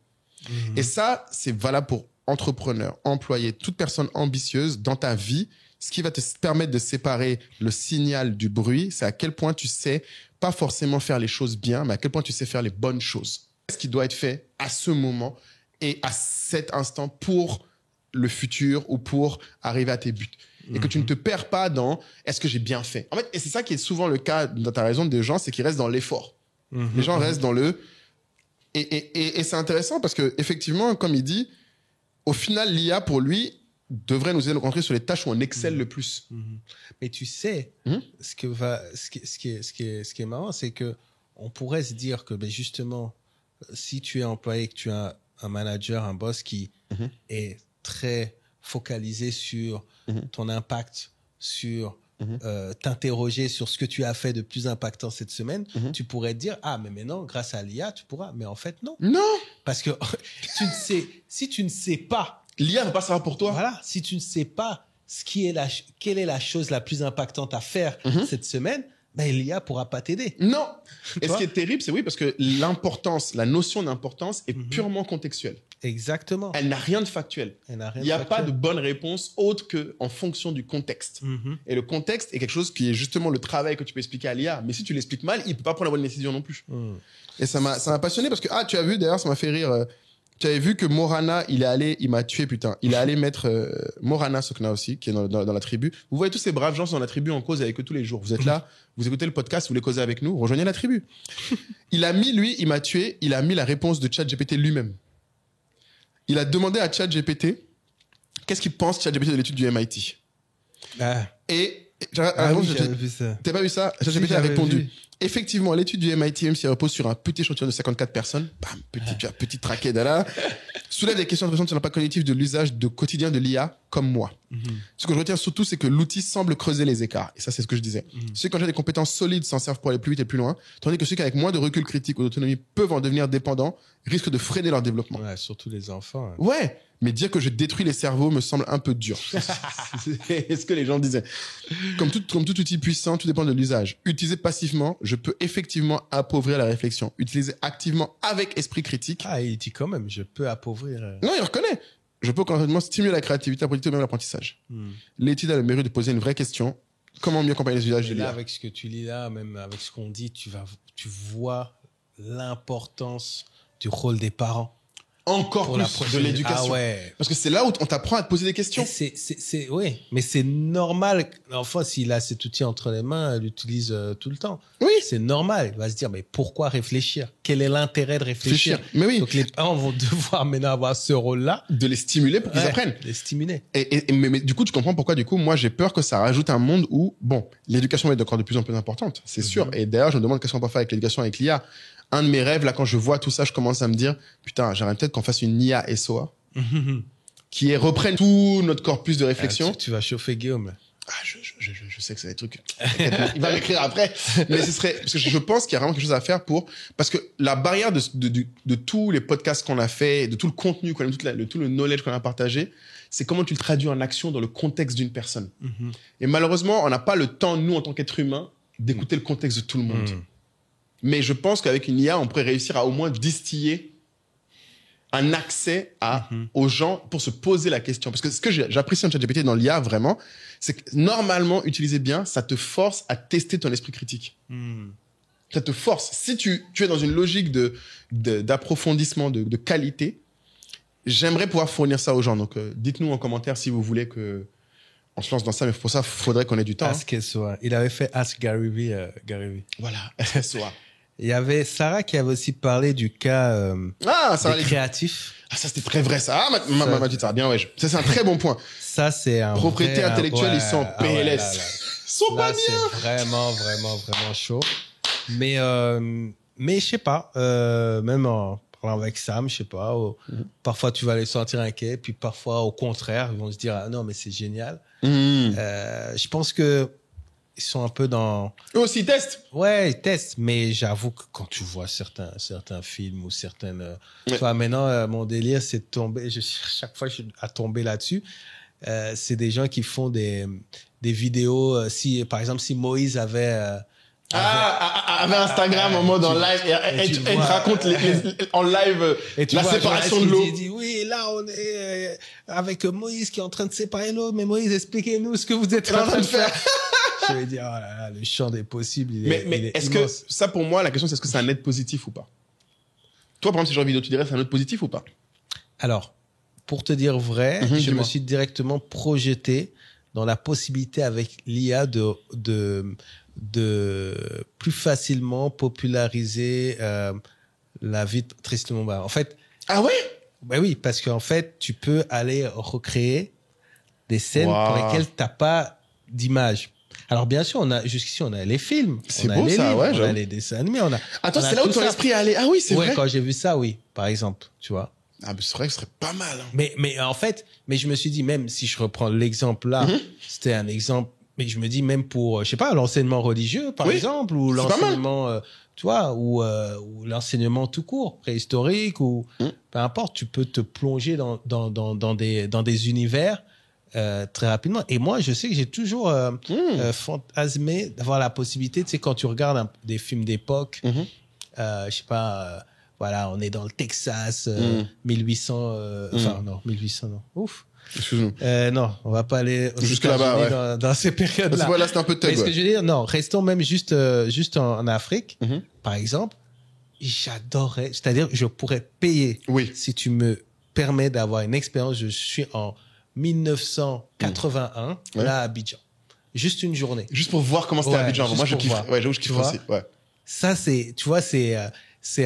Et ça, c'est valable pour entrepreneurs, employés, toute personne ambitieuse dans ta vie. Ce qui va te permettre de séparer le signal du bruit, c'est à quel point tu sais pas forcément faire les choses bien, mais à quel point tu sais faire les bonnes choses. Ce qui doit être fait à ce moment et à cet instant pour le futur ou pour arriver à tes buts. Et que tu ne te perds pas dans est-ce que j'ai bien fait. En fait, et c'est ça qui est souvent le cas, dans ta raison, des gens, c'est qu'ils restent dans l'effort. Les gens restent dans le... Et c'est intéressant parce que effectivement, comme il dit, au final, l'IA, pour lui, devrait nous aider à nous concentrer sur les tâches où on excelle le plus. Mais tu sais, ce qui est marrant, c'est que on pourrait se dire que ben justement, si tu es employé, que tu as un manager, un boss qui est très focalisé sur ton impact, sur t'interroger sur ce que tu as fait de plus impactant cette semaine, tu pourrais te dire, ah, mais maintenant, grâce à l'IA, tu pourras. Mais en fait, non. Non. Parce que si tu ne sais pas, L'IA ne va pas savoir pour toi. voilà, si tu ne sais pas quelle est la chose la plus impactante à faire cette semaine, ben, l'IA pourra pas t'aider. Non. Et ce vois? qui est terrible, c'est oui, parce que l'importance, la notion d'importance est purement contextuelle. Exactement. Elle n'a rien de factuel. Elle n'a rien Il n'y a factuel. pas de bonne réponse autre qu'en fonction du contexte. Et le contexte est quelque chose qui est justement le travail que tu peux expliquer à l'IA. Mais si tu l'expliques mal, il ne peut pas prendre la bonne décision non plus. Et ça m'a passionné parce que, tu as vu, d'ailleurs, ça m'a fait rire. Tu avais vu que Morana, il m'a tué, putain. Il est allé mettre Morana Sokna aussi, qui est dans la tribu. Vous voyez tous ces braves gens qui sont dans la tribu en cause avec eux tous les jours. Vous êtes là, vous écoutez le podcast, vous voulez causer avec nous, rejoignez la tribu. Il m'a tué, il a mis la réponse de ChatGPT lui-même. Il a demandé à ChatGPT qu'est-ce qu'il pense ChatGPT de l'étude du MIT. Et oui, j'avais vu ça. T'as pas vu ça? Si, ChatGPT a j'avais répondu. vu. Effectivement, l'étude du MIT, même si elle repose sur un petit échantillon de 54 personnes, bam, petit traquet de là, soulève des questions intéressantes sur l'impact cognitif de l'usage de quotidien de l'IA comme moi. Ce que je retiens surtout, c'est que l'outil semble creuser les écarts. Et ça, c'est ce que je disais. Ceux qui ont déjà des compétences solides s'en servent pour aller plus vite et plus loin, tandis que ceux qui, avec moins de recul critique ou d'autonomie, peuvent en devenir dépendants, risquent de freiner leur développement. Ouais, surtout les enfants. Ouais, mais dire que je détruis les cerveaux me semble un peu dur. C'est ce que les gens disaient. Comme tout outil puissant, tout dépend de l'usage. Utilisé passivement, je peux effectivement appauvrir la réflexion. Utilisé activement avec esprit critique. Ah, il dit quand même, je peux appauvrir. Non, il reconnaît. Je peux concrètement stimuler la créativité, la productivité et même l'apprentissage. L'étude a le mérite de poser une vraie question. Comment mieux accompagner les usages de Et là, l'IA? avec ce que tu lis là, même avec ce qu'on dit, tu vois l'importance du rôle des parents. Encore Pour la plus de prochaine- l'éducation. Ah ouais. Parce que c'est là où on t'apprend à te poser des questions. Oui, mais c'est normal. L'enfant, s'il a cet outil entre les mains, il l'utilise tout le temps. Oui. C'est normal. Il va se dire, mais pourquoi réfléchir? Quel est l'intérêt de réfléchir? Mais oui. Donc les parents vont devoir maintenant avoir ce rôle-là. De les stimuler pour qu'ils apprennent. Les stimuler. Mais du coup, tu comprends pourquoi, du coup, moi, j'ai peur que ça rajoute un monde où, bon, l'éducation est encore de plus en plus importante, c'est sûr. Et d'ailleurs, je me demande qu'est-ce qu'on peut faire avec l'éducation, avec l'IA. Un de mes rêves, là, quand je vois tout ça, je commence à me dire, putain, j'aimerais peut-être qu'on fasse une IA SOA qui reprenne tout notre corpus de réflexion. Tu vas chauffer Guillaume. Je sais que c'est des trucs. Il va m'écrire après. Mais ce serait, parce que je pense qu'il y a vraiment quelque chose à faire parce que la barrière de tous les podcasts qu'on a fait, de tout le contenu qu'on a, tout le knowledge qu'on a partagé, c'est comment tu le traduis en action dans le contexte d'une personne. Et malheureusement, on n'a pas le temps, nous, en tant qu'être humain, d'écouter le contexte de tout le monde. Mais je pense qu'avec une IA, on pourrait réussir à au moins distiller un accès aux gens pour se poser la question. Parce que ce que j'apprécie en ChatGPT dans l'IA, vraiment, c'est que normalement, utilisé bien, ça te force à tester ton esprit critique. Ça te force. Si tu es dans une logique d'approfondissement, de qualité, j'aimerais pouvoir fournir ça aux gens. Donc, dites-nous en commentaire si vous voulez que on se lance dans ça, mais pour ça, il faudrait qu'on ait du temps. Ask SOA. Il avait fait Ask Gary Vee. Voilà, SOA. Il y avait Sarah qui avait aussi parlé du cas Sarah des créatifs. Ah, ça, c'était très vrai, ça. Ah, ma petite Sarah, bien, ouais. Ça, c'est un très bon point. Ça, c'est un Propriété vrai, intellectuelle, ils sont en PLS. là. Ils sont Là, pas bien. c'est vraiment, vraiment, vraiment chaud. Mais je sais pas, même en parlant avec Sam, je sais pas, parfois tu vas les sentir inquiets, puis parfois au contraire, ils vont se dire, ah non, mais c'est génial. Je pense que ils sont un peu dans... Eux aussi, ils testent. Ouais, ils testent, mais j'avoue que quand tu vois certains films ou certaines... Tu vois, maintenant, mon délire, c'est de tomber... chaque fois, je suis à tomber là-dessus. C'est des gens qui font des vidéos. Par exemple, si Moïse avait Instagram en mode en live et tu te racontes en live la séparation de l'eau. Il dit, oui, là, on est avec Moïse qui est en train de séparer l'eau, mais Moïse, expliquez-nous ce que vous êtes en train de faire. Je vais dire, oh là là, le champ des possibles, il est est-ce immense. que ça, pour moi, la question, c'est est-ce que c'est un net positif ou pas? Toi, par exemple, si genre de vidéo, tu dirais c'est un net positif ou pas? Alors, pour te dire vrai, je dis-moi. me suis directement projeté dans la possibilité avec l'IA de plus facilement populariser la vie de Tristan Lumumba. En fait, Ah ouais? ben oui, parce qu'en fait, tu peux aller recréer des scènes pour lesquelles t'as pas d'image. Alors bien sûr, jusqu'ici on a les films, C'est on a beau, les ça, livres, ouais, on a j'avoue. les dessins animés, on a. Attends, on a c'est là où tout ton ça. esprit est allé. Ah oui, c'est Ouais, vrai. quand j'ai vu ça, oui, par exemple, tu vois. Ah, mais c'est vrai que ce serait pas mal. Hein. Mais en fait, je me suis dit, même si je reprends l'exemple là, c'était un exemple, mais je me dis même pour, je sais pas, l'enseignement religieux, par Oui, exemple, ou c'est pas mal. l'enseignement, tu vois, ou l'enseignement tout court, préhistorique, ou peu importe, tu peux te plonger dans des univers très rapidement. Et moi, je sais que j'ai toujours fantasmé d'avoir la possibilité, tu sais, quand tu regardes des films d'époque, je sais pas, voilà, on est dans le Texas, 1800, enfin non, 1800 non, ouf. Excuse-nous. Non, on va pas aller aux Jusque là-bas, États-Unis dans ces périodes-là. Voilà, c'était un peu de Mais tug, ce que ouais. je veux dire, non, restons même juste en Afrique, par exemple. J'adorerais, c'est-à-dire je pourrais payer Oui. si tu me permets d'avoir une expérience. Je suis en 1981 là à Abidjan, juste une journée. Juste pour voir comment c'était Ouais, Abidjan. juste Moi, je pour kiffe. voir. Ouais, j'avoue, je kiffe Tu vois aussi. Ouais. Ça, c'est, tu vois, c'est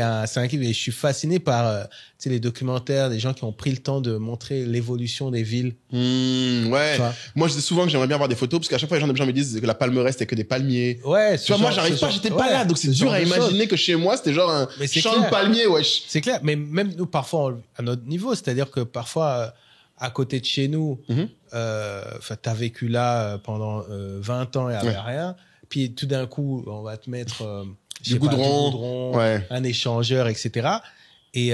un kiff. Et je suis fasciné par, tu sais, les documentaires, des gens qui ont pris le temps de montrer l'évolution des villes. Ouais. Tu vois. Moi, je dis souvent que j'aimerais bien avoir des photos parce qu'à chaque fois, les gens me disent que la Palmeraie, c'était que des palmiers. Ouais, Tu vois, moi, j'arrive pas, j'étais pas là. Donc, c'est dur à imaginer que chez moi, c'était genre un Mais c'est champ de clair. palmiers, wesh. C'est clair, mais même nous, parfois, à notre niveau, c'est-à-dire que parfois, à côté de chez nous, t'as vécu là pendant 20 ans et il n'y avait rien. Puis tout d'un coup, on va te mettre je sais pas, goudron, ouais. un échangeur, etc. Et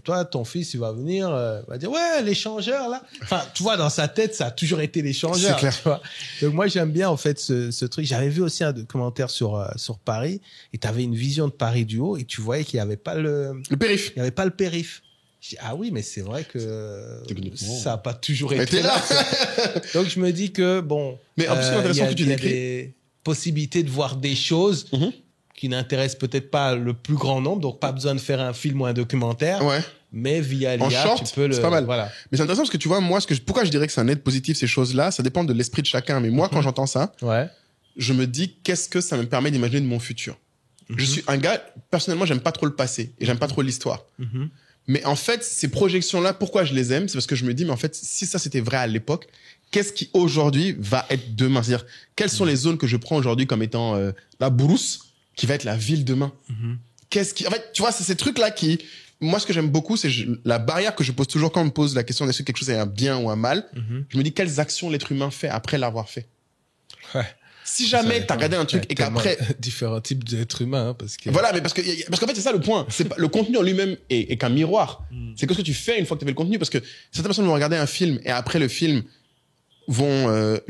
toi, ton fils, il va venir, va dire, ouais, l'échangeur, là. Enfin, tu vois, dans sa tête, ça a toujours été l'échangeur. C'est clair. Tu vois. Donc moi, j'aime bien, en fait, ce truc. J'avais vu aussi un documentaire sur Paris, et tu avais une vision de Paris du haut, et tu voyais qu'il n'y avait pas Le périph. il n'y avait pas le périph. Je dis, ah oui, mais c'est vrai que Techniquement. ça n'a pas toujours Mais été t'es là. Donc je me dis que, bon, Mais en plus, c'est intéressant que tu il y a décris. des possibilités de voir des choses qui n'intéressent peut-être pas le plus grand nombre, donc pas besoin de faire un film ou un documentaire, Ouais. mais via En l'IA, short, tu peux le... c'est pas mal. Voilà. Mais c'est intéressant parce que tu vois, moi, pourquoi je dirais que c'est un net positif, ces choses-là, ça dépend de l'esprit de chacun. Mais moi, quand j'entends ça, Ouais. je me dis, qu'est-ce que ça me permet d'imaginer de mon futur? Je suis un gars, personnellement, j'aime pas trop le passé et j'aime pas trop l'histoire. Mais en fait, ces projections-là, pourquoi je les aime? C'est parce que je me dis, mais en fait, si ça c'était vrai à l'époque, qu'est-ce qui aujourd'hui va être demain? C'est-à-dire, quelles sont les zones que je prends aujourd'hui comme étant la Brousse, qui va être la ville demain? En fait, tu vois, c'est ces trucs-là qui... Moi, ce que j'aime beaucoup, c'est la barrière que je pose toujours quand on me pose la question est-ce que quelque chose est un bien ou un mal. Je me dis, quelles actions l'être humain fait après l'avoir fait? Ouais. Si jamais t'as regardé un truc et qu'après... Différents types d'êtres humains, hein, parce que... Voilà, mais parce qu'en fait, c'est ça le point. C'est pas, le contenu en lui-même est qu'un miroir. C'est que ce que tu fais une fois que tu as fait le contenu, parce que certaines personnes vont regarder un film et après le film vont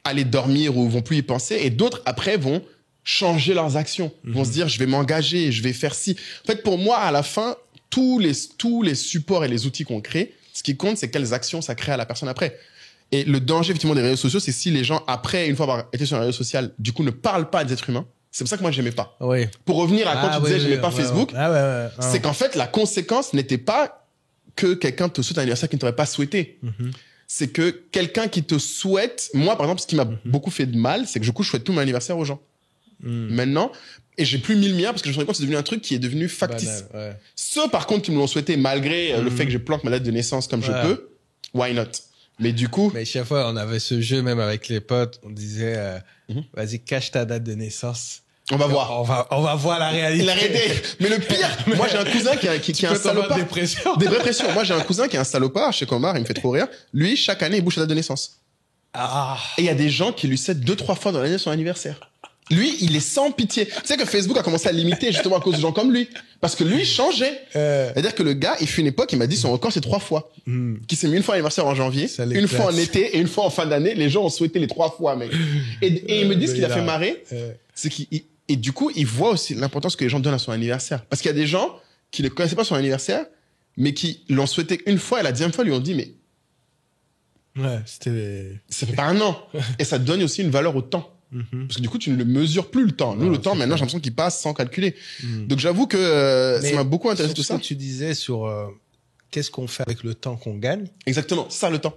aller dormir ou vont plus y penser, et d'autres après vont changer leurs actions, vont se dire je vais m'engager, je vais faire ci. En fait, pour moi, à la fin, tous les supports et les outils qu'on crée, ce qui compte, c'est quelles actions ça crée à la personne après. Et le danger, effectivement, des réseaux sociaux, c'est si les gens, après, une fois avoir été sur un réseau social, du coup, ne parlent pas des êtres humains. C'est pour ça que moi, j'aimais pas. Oui. Pour revenir à quand tu disais, j'aimais pas ouais, Facebook, ouais. Ah ouais, ouais. c'est qu'en fait, la conséquence n'était pas que quelqu'un te souhaite un anniversaire qu'il ne t'aurait pas souhaité. C'est que quelqu'un qui te souhaite... Moi, par exemple, ce qui m'a beaucoup fait de mal, c'est que du coup, je souhaite tout mon anniversaire aux gens. Maintenant, et j'ai plus mis le mien parce que je me suis rendu compte que c'est devenu un truc qui est devenu factice. Banal, ouais. Ceux, par contre, qui me l'ont souhaité malgré le fait que je planque ma date de naissance comme je peux, why not? Mais du coup... Mais chaque fois, on avait ce jeu, même avec les potes, on disait, vas-y, cache ta date de naissance. On va voir. On va voir la réalité. La réalité. Mais le pire, moi j'ai un cousin qui est un salopard. Dépression. Dépression. Moi j'ai un cousin qui est un salopard, chez Comar, il me fait trop rire. Lui, chaque année, il bouge sa date de naissance. Ah. Et il y a des gens qui lui cèdent 2-3 fois dans l'année son anniversaire. Lui, il est sans pitié. Tu sais que Facebook a commencé à limiter justement à cause de gens comme lui. Parce que lui, il changeait. C'est-à-dire que le gars, il fut une époque, il m'a dit son record, c'est 3 fois. Qui s'est mis une fois à l'anniversaire en janvier, une fois en été et une fois en fin d'année. Les gens ont souhaité les 3 fois, mec. Et il me dit ce qu'il a fait marrer, c'est qu'il, et du coup, il voit aussi l'importance que les gens donnent à son anniversaire. Parce qu'il y a des gens qui ne connaissaient pas son anniversaire, mais qui l'ont souhaité une fois et la deuxième fois lui ont dit, mais Ouais, c'était... ça fait pas un an. Et ça te donne aussi une valeur au temps. Parce que du coup, tu ne le mesures plus le temps. Nous, le temps, maintenant, j'ai l'impression qu'il passe sans calculer. Donc, j'avoue que ça m'a beaucoup intéressé tout ça. Ce que tu disais sur qu'est-ce qu'on fait avec le temps qu'on gagne. Exactement, c'est ça le temps.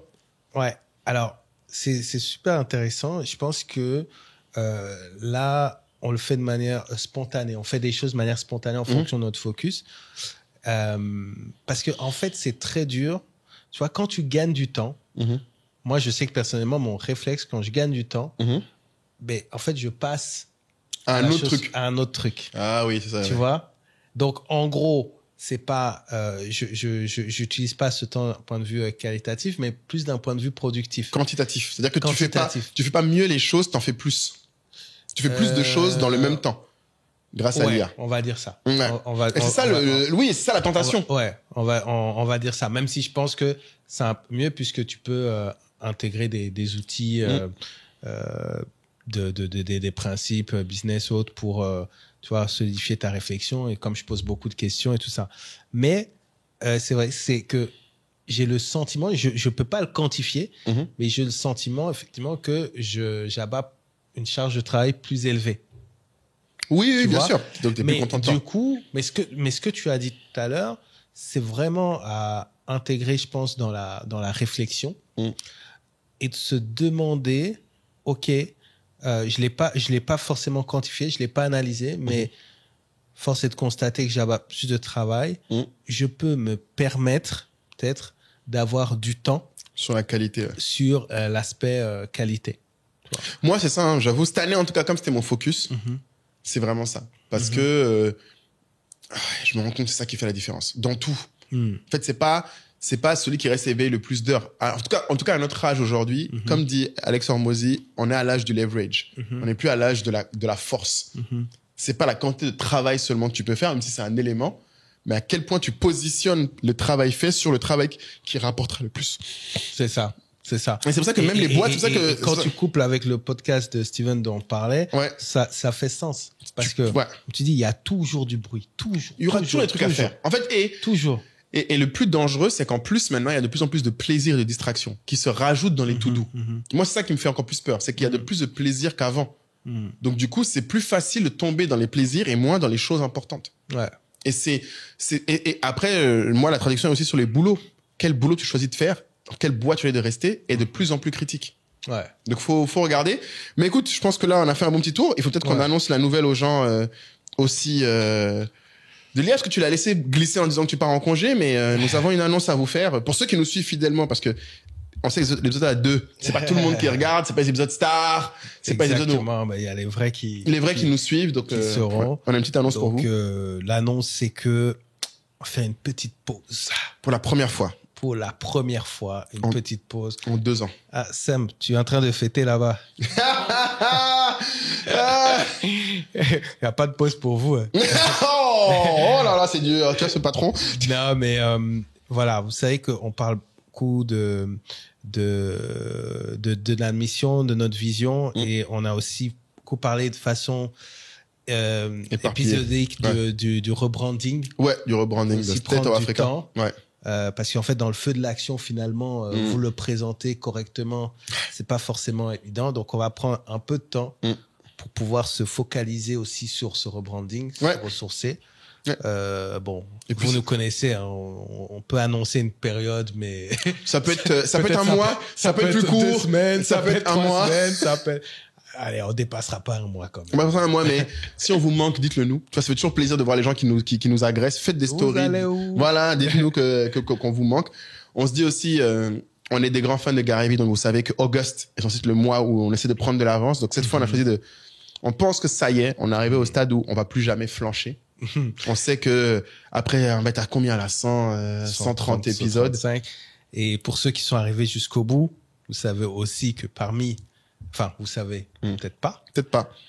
Ouais. Alors, c'est super intéressant. Je pense que là, on le fait de manière spontanée. On fait des choses de manière spontanée en fonction de notre focus. Parce que en fait, c'est très dur. Tu vois, quand tu gagnes du temps, moi, je sais que personnellement, mon réflexe, quand je gagne du temps, mais en fait, je passe Un la autre chose- truc. à un autre truc. Ah oui, c'est ça. Tu ouais. vois? Donc, en gros, c'est pas, j'utilise pas ce temps d'un point de vue qualitatif, mais plus d'un point de vue productif. Quantitatif. C'est-à-dire que Quantitatif. tu fais pas mieux les choses, t'en fais plus. Tu fais plus de choses dans le même temps. Grâce à Ouais, l'IA. on va dire ça. Ouais. Et c'est ça oui, c'est ça la tentation. On va dire ça. Même si je pense que c'est un peu mieux puisque tu peux intégrer des outils, des principes business autres pour, tu vois, solidifier ta réflexion. Et comme je pose beaucoup de questions et tout ça. Mais c'est vrai, c'est que j'ai le sentiment, je peux pas le quantifier, mais j'ai le sentiment effectivement que j'abats une charge de travail plus élevée. Oui, Tu bien vois. sûr. Donc t'es plus Mais content de toi. du coup, mais ce que tu as dit tout à l'heure, c'est vraiment à intégrer, je pense, dans la réflexion et de se demander, ok, je l'ai pas forcément quantifié, je l'ai pas analysé, mais force est de constater que j'abats plus de travail. Je peux me permettre peut-être d'avoir du temps Sur la qualité. Ouais. sur l'aspect qualité. Moi, c'est ça. Hein. J'avoue, cette année, en tout cas, comme c'était mon focus, c'est vraiment ça. Parce que je me rends compte que c'est ça qui fait la différence. Dans tout. En fait, c'est pas celui qui reste éveillé le plus d'heures. En tout cas, à notre âge aujourd'hui, comme dit Alex Hormozy, on est à l'âge du leverage. On n'est plus à l'âge de la force. C'est pas la quantité de travail seulement que tu peux faire, même si c'est un élément, mais à quel point tu positionnes le travail fait sur le travail qui rapportera le plus. C'est ça. C'est ça. Et c'est pour ça que même les boîtes, c'est pour ça que... et quand tu couples avec le podcast de Steven dont on parlait, Ouais. ça fait sens. Parce que, ouais. tu dis, il y a toujours du bruit. Toujours. Il y aura toujours des trucs à faire. En fait, Toujours. Et le plus dangereux, c'est qu'en plus, maintenant, il y a de plus en plus de plaisir et de distraction qui se rajoutent dans les to-do. Moi, c'est ça qui me fait encore plus peur. C'est qu'il y a de plus de plaisir qu'avant. Donc, du coup, c'est plus facile de tomber dans les plaisirs et moins dans les choses importantes. Ouais. Et après, moi, la traduction est aussi sur les boulots. Quel boulot tu choisis de faire, dans quelle boîte tu choisis de rester, est de plus en plus critique. Ouais. Donc, faut regarder. Mais écoute, je pense que là, on a fait un bon petit tour. Il faut peut-être qu'on annonce la nouvelle aux gens aussi. De l'IA, parce que tu l'as laissé glisser en disant que tu pars en congé, mais nous avons une annonce à vous faire. Pour ceux qui nous suivent fidèlement, parce que on sait que l'épisode à 2, c'est pas tout le monde qui regarde, c'est pas les épisodes stars, c'est pas les épisodes Exactement. Il y a les vrais qui nous suivent, donc seront. ouais. On a une petite annonce pour vous. Donc, l'annonce, c'est que on fait une petite pause. Pour la première fois. Pour la première fois, une petite pause. En 2 ans. Ah, Sam, tu es en train de fêter là-bas. Il n'y a pas de pause pour vous. Hein. Oh là là, c'est dur. Tu vois ce patron. Non, mais voilà, vous savez qu'on parle beaucoup de la mission, de notre vision, et on a aussi beaucoup parlé de façon épisodique du rebranding. Ouais, du rebranding de State of Africa. Ouais. Parce qu'en fait, dans le feu de l'action, finalement, vous le présentez correctement, c'est pas forcément évident. Donc, on va prendre un peu de temps pour pouvoir se focaliser aussi sur ce rebranding, se ressourcer. Bon, et vous nous connaissez, hein, on peut annoncer une période, mais ça peut être un mois, ça peut être plus court, 2 semaines, ça peut être un mois. Allez, on dépassera pas un mois quand même. On va passer un mois, mais si on vous manque, dites-le nous. Tu vois, ça fait toujours plaisir de voir les gens qui nous agressent. Faites des stories. Vous allez où? Voilà, dites-nous qu'on vous manque. On se dit aussi, on est des grands fans de Gary Vee, donc vous savez que August est censé être le mois où on essaie de prendre de l'avance. Donc cette fois, on a choisi on pense que ça y est, on est arrivé au stade où on va plus jamais flancher. On sait que après, on va être à combien là? 130 épisodes. 135. Et pour ceux qui sont arrivés jusqu'au bout, vous savez aussi que vous savez, peut-être pas,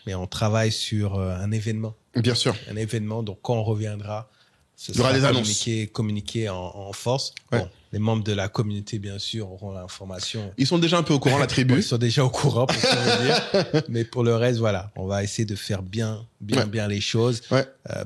mais on travaille sur un événement. Bien sûr. Un événement, donc quand on reviendra, il y aura des annonces. Communiqué en force. Ouais. Bon, les membres de la communauté, bien sûr, auront l'information. Ils sont déjà un peu au courant, la tribu. Ils sont déjà au courant, pour tout vous dire. Mais pour le reste, voilà, on va essayer de faire bien les choses,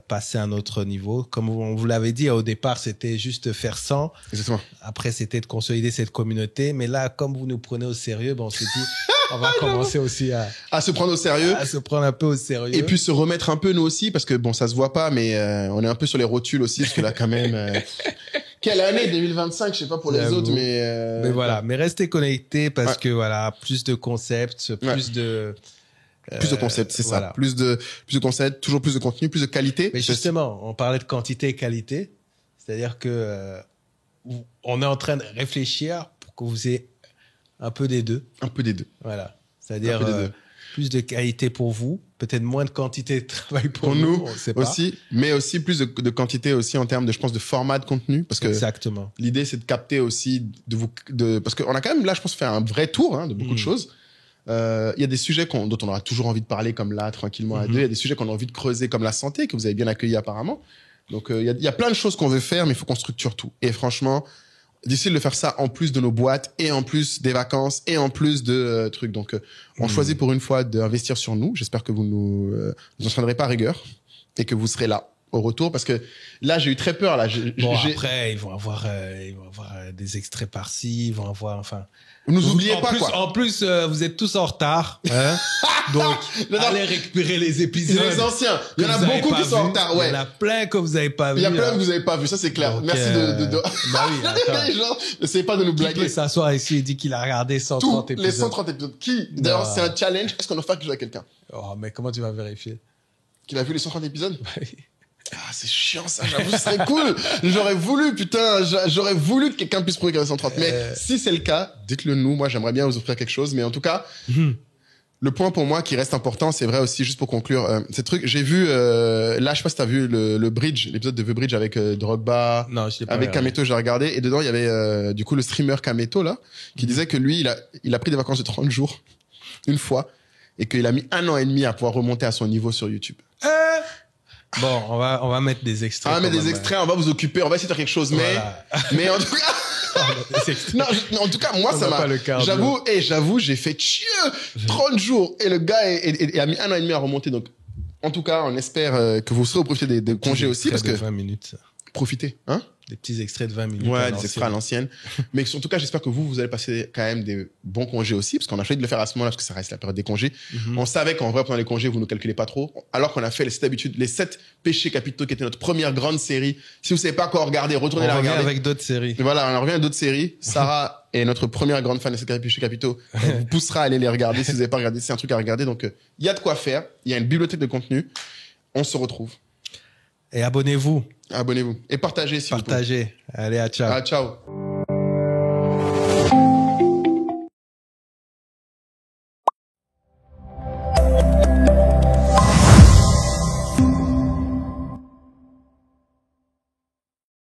passer à un autre niveau. Comme on vous l'avait dit, au départ, c'était juste faire 100. Exactement. Après, c'était de consolider cette communauté. Mais là, comme vous nous prenez au sérieux, on s'est dit, on va commencer aussi à se prendre au sérieux. À se prendre un peu au sérieux. Et puis se remettre un peu nous aussi, parce que bon, ça se voit pas, mais on est un peu sur les rotules aussi, parce que là, quand même... Quelle année 2025, je sais pas pour les autres, mais voilà, mais restez connectés parce que voilà, plus de concepts, plus de concepts, c'est voilà. ça. Plus de concepts, toujours plus de contenu, plus de qualité. Mais justement, on parlait de quantité et qualité, c'est-à-dire que on est en train de réfléchir pour que vous ayez un peu des deux. Un peu des deux. Voilà. C'est-à-dire plus de qualité pour vous, peut-être moins de quantité de travail Pour nous on sait pas. aussi, mais aussi plus de quantité aussi en termes de, je pense, de format de contenu. Parce que Exactement. l'idée, c'est de capter aussi, parce qu'on a quand même, là, je pense, fait un vrai tour de beaucoup de choses. Il y a des sujets dont on aura toujours envie de parler, comme là, tranquillement à deux. Il y a des sujets qu'on a envie de creuser, comme la santé, que vous avez bien accueilli apparemment. Donc, il y a plein de choses qu'on veut faire, mais il faut qu'on structure tout. Et franchement, difficile de faire ça en plus de nos boîtes, et en plus des vacances, et en plus de trucs. Donc, on choisit pour une fois d'investir sur nous. J'espère que vous nous entraînerez pas à rigueur, et que vous serez là au retour, parce que là, j'ai eu très peur. Là, après, ils vont avoir des extraits par-ci, ils vont avoir, enfin. Vous nous oubliez pas, quoi. En plus, vous êtes tous en retard, hein. Donc, allez récupérer les épisodes. Les anciens. Il y en a beaucoup qui sont en retard, ouais. Il y en a plein que vous avez pas vu. Il y a plein que vous avez pas vu, ça c'est clair. Donc, merci Bah oui, attends. Les gens, essayez pas de nous Qui peut blaguer. s'asseoir ici et dit qu'il a regardé 130 Tous épisodes. les 130 épisodes. Qui? D'ailleurs, c'est un challenge. Est-ce qu'on a fait quelque chose à quelqu'un? Oh, mais comment tu vas vérifier? Qu'il a vu les 130 épisodes? Ah, c'est chiant, ça, j'avoue, ce serait cool. J'aurais voulu, putain, j'aurais voulu que quelqu'un puisse prouver qu'il y a 130. Mais si c'est le cas, dites-le nous. Moi, j'aimerais bien vous offrir quelque chose. Mais en tout cas, le point pour moi qui reste important, c'est vrai aussi, juste pour conclure, ces trucs, j'ai vu, là, je sais pas si t'as vu le Bridge, l'épisode de The Bridge avec Drogba. Non, je l'ai pas avec regardé. Kameto, j'ai regardé. Et dedans, il y avait, du coup, le streamer Kameto, là, qui disait que lui, il a pris des vacances de 30 jours, une fois, et qu'il a mis 1 an et demi à pouvoir remonter à son niveau sur YouTube. Bon, on va mettre des extraits. Ah, mais quand des même. extraits, on va vous occuper, on va essayer de faire quelque chose, Voilà. mais en tout cas, Des extraits. non, en tout cas, moi, On ça n'a m'a, pas le cardio. j'avoue, j'ai fait 30 jours, et le gars a mis 1 an et demi à remonter, donc, en tout cas, on espère que vous serez au profit des congés aussi, parce que, de 20 minutes, ça. profitez, hein? Des petits extraits de 20 minutes. Ouais, à des l'ancienne. extraits à l'ancienne. Mais en tout cas, j'espère que vous allez passer quand même des bons congés aussi, parce qu'on a choisi de le faire à ce moment-là, parce que ça reste la période des congés. On savait qu'en vrai, pendant les congés, vous ne calculez pas trop. Alors qu'on a fait les 7 péchés capitaux, qui était notre première grande série. Si vous savez pas quoi regarder, retournez On la revient regarder. avec d'autres séries. Et voilà, on en revient à d'autres séries. Sarah est notre première grande fan des 7 péchés capitaux. Elle vous poussera à aller les regarder si vous n'avez pas regardé. C'est un truc à regarder. Donc, il y a de quoi faire. Il y a une bibliothèque de contenu. On se retrouve. Et abonnez-vous. Abonnez-vous. Et partagez si vous pouvez. Partagez. Allez, à ciao. Ah, ciao.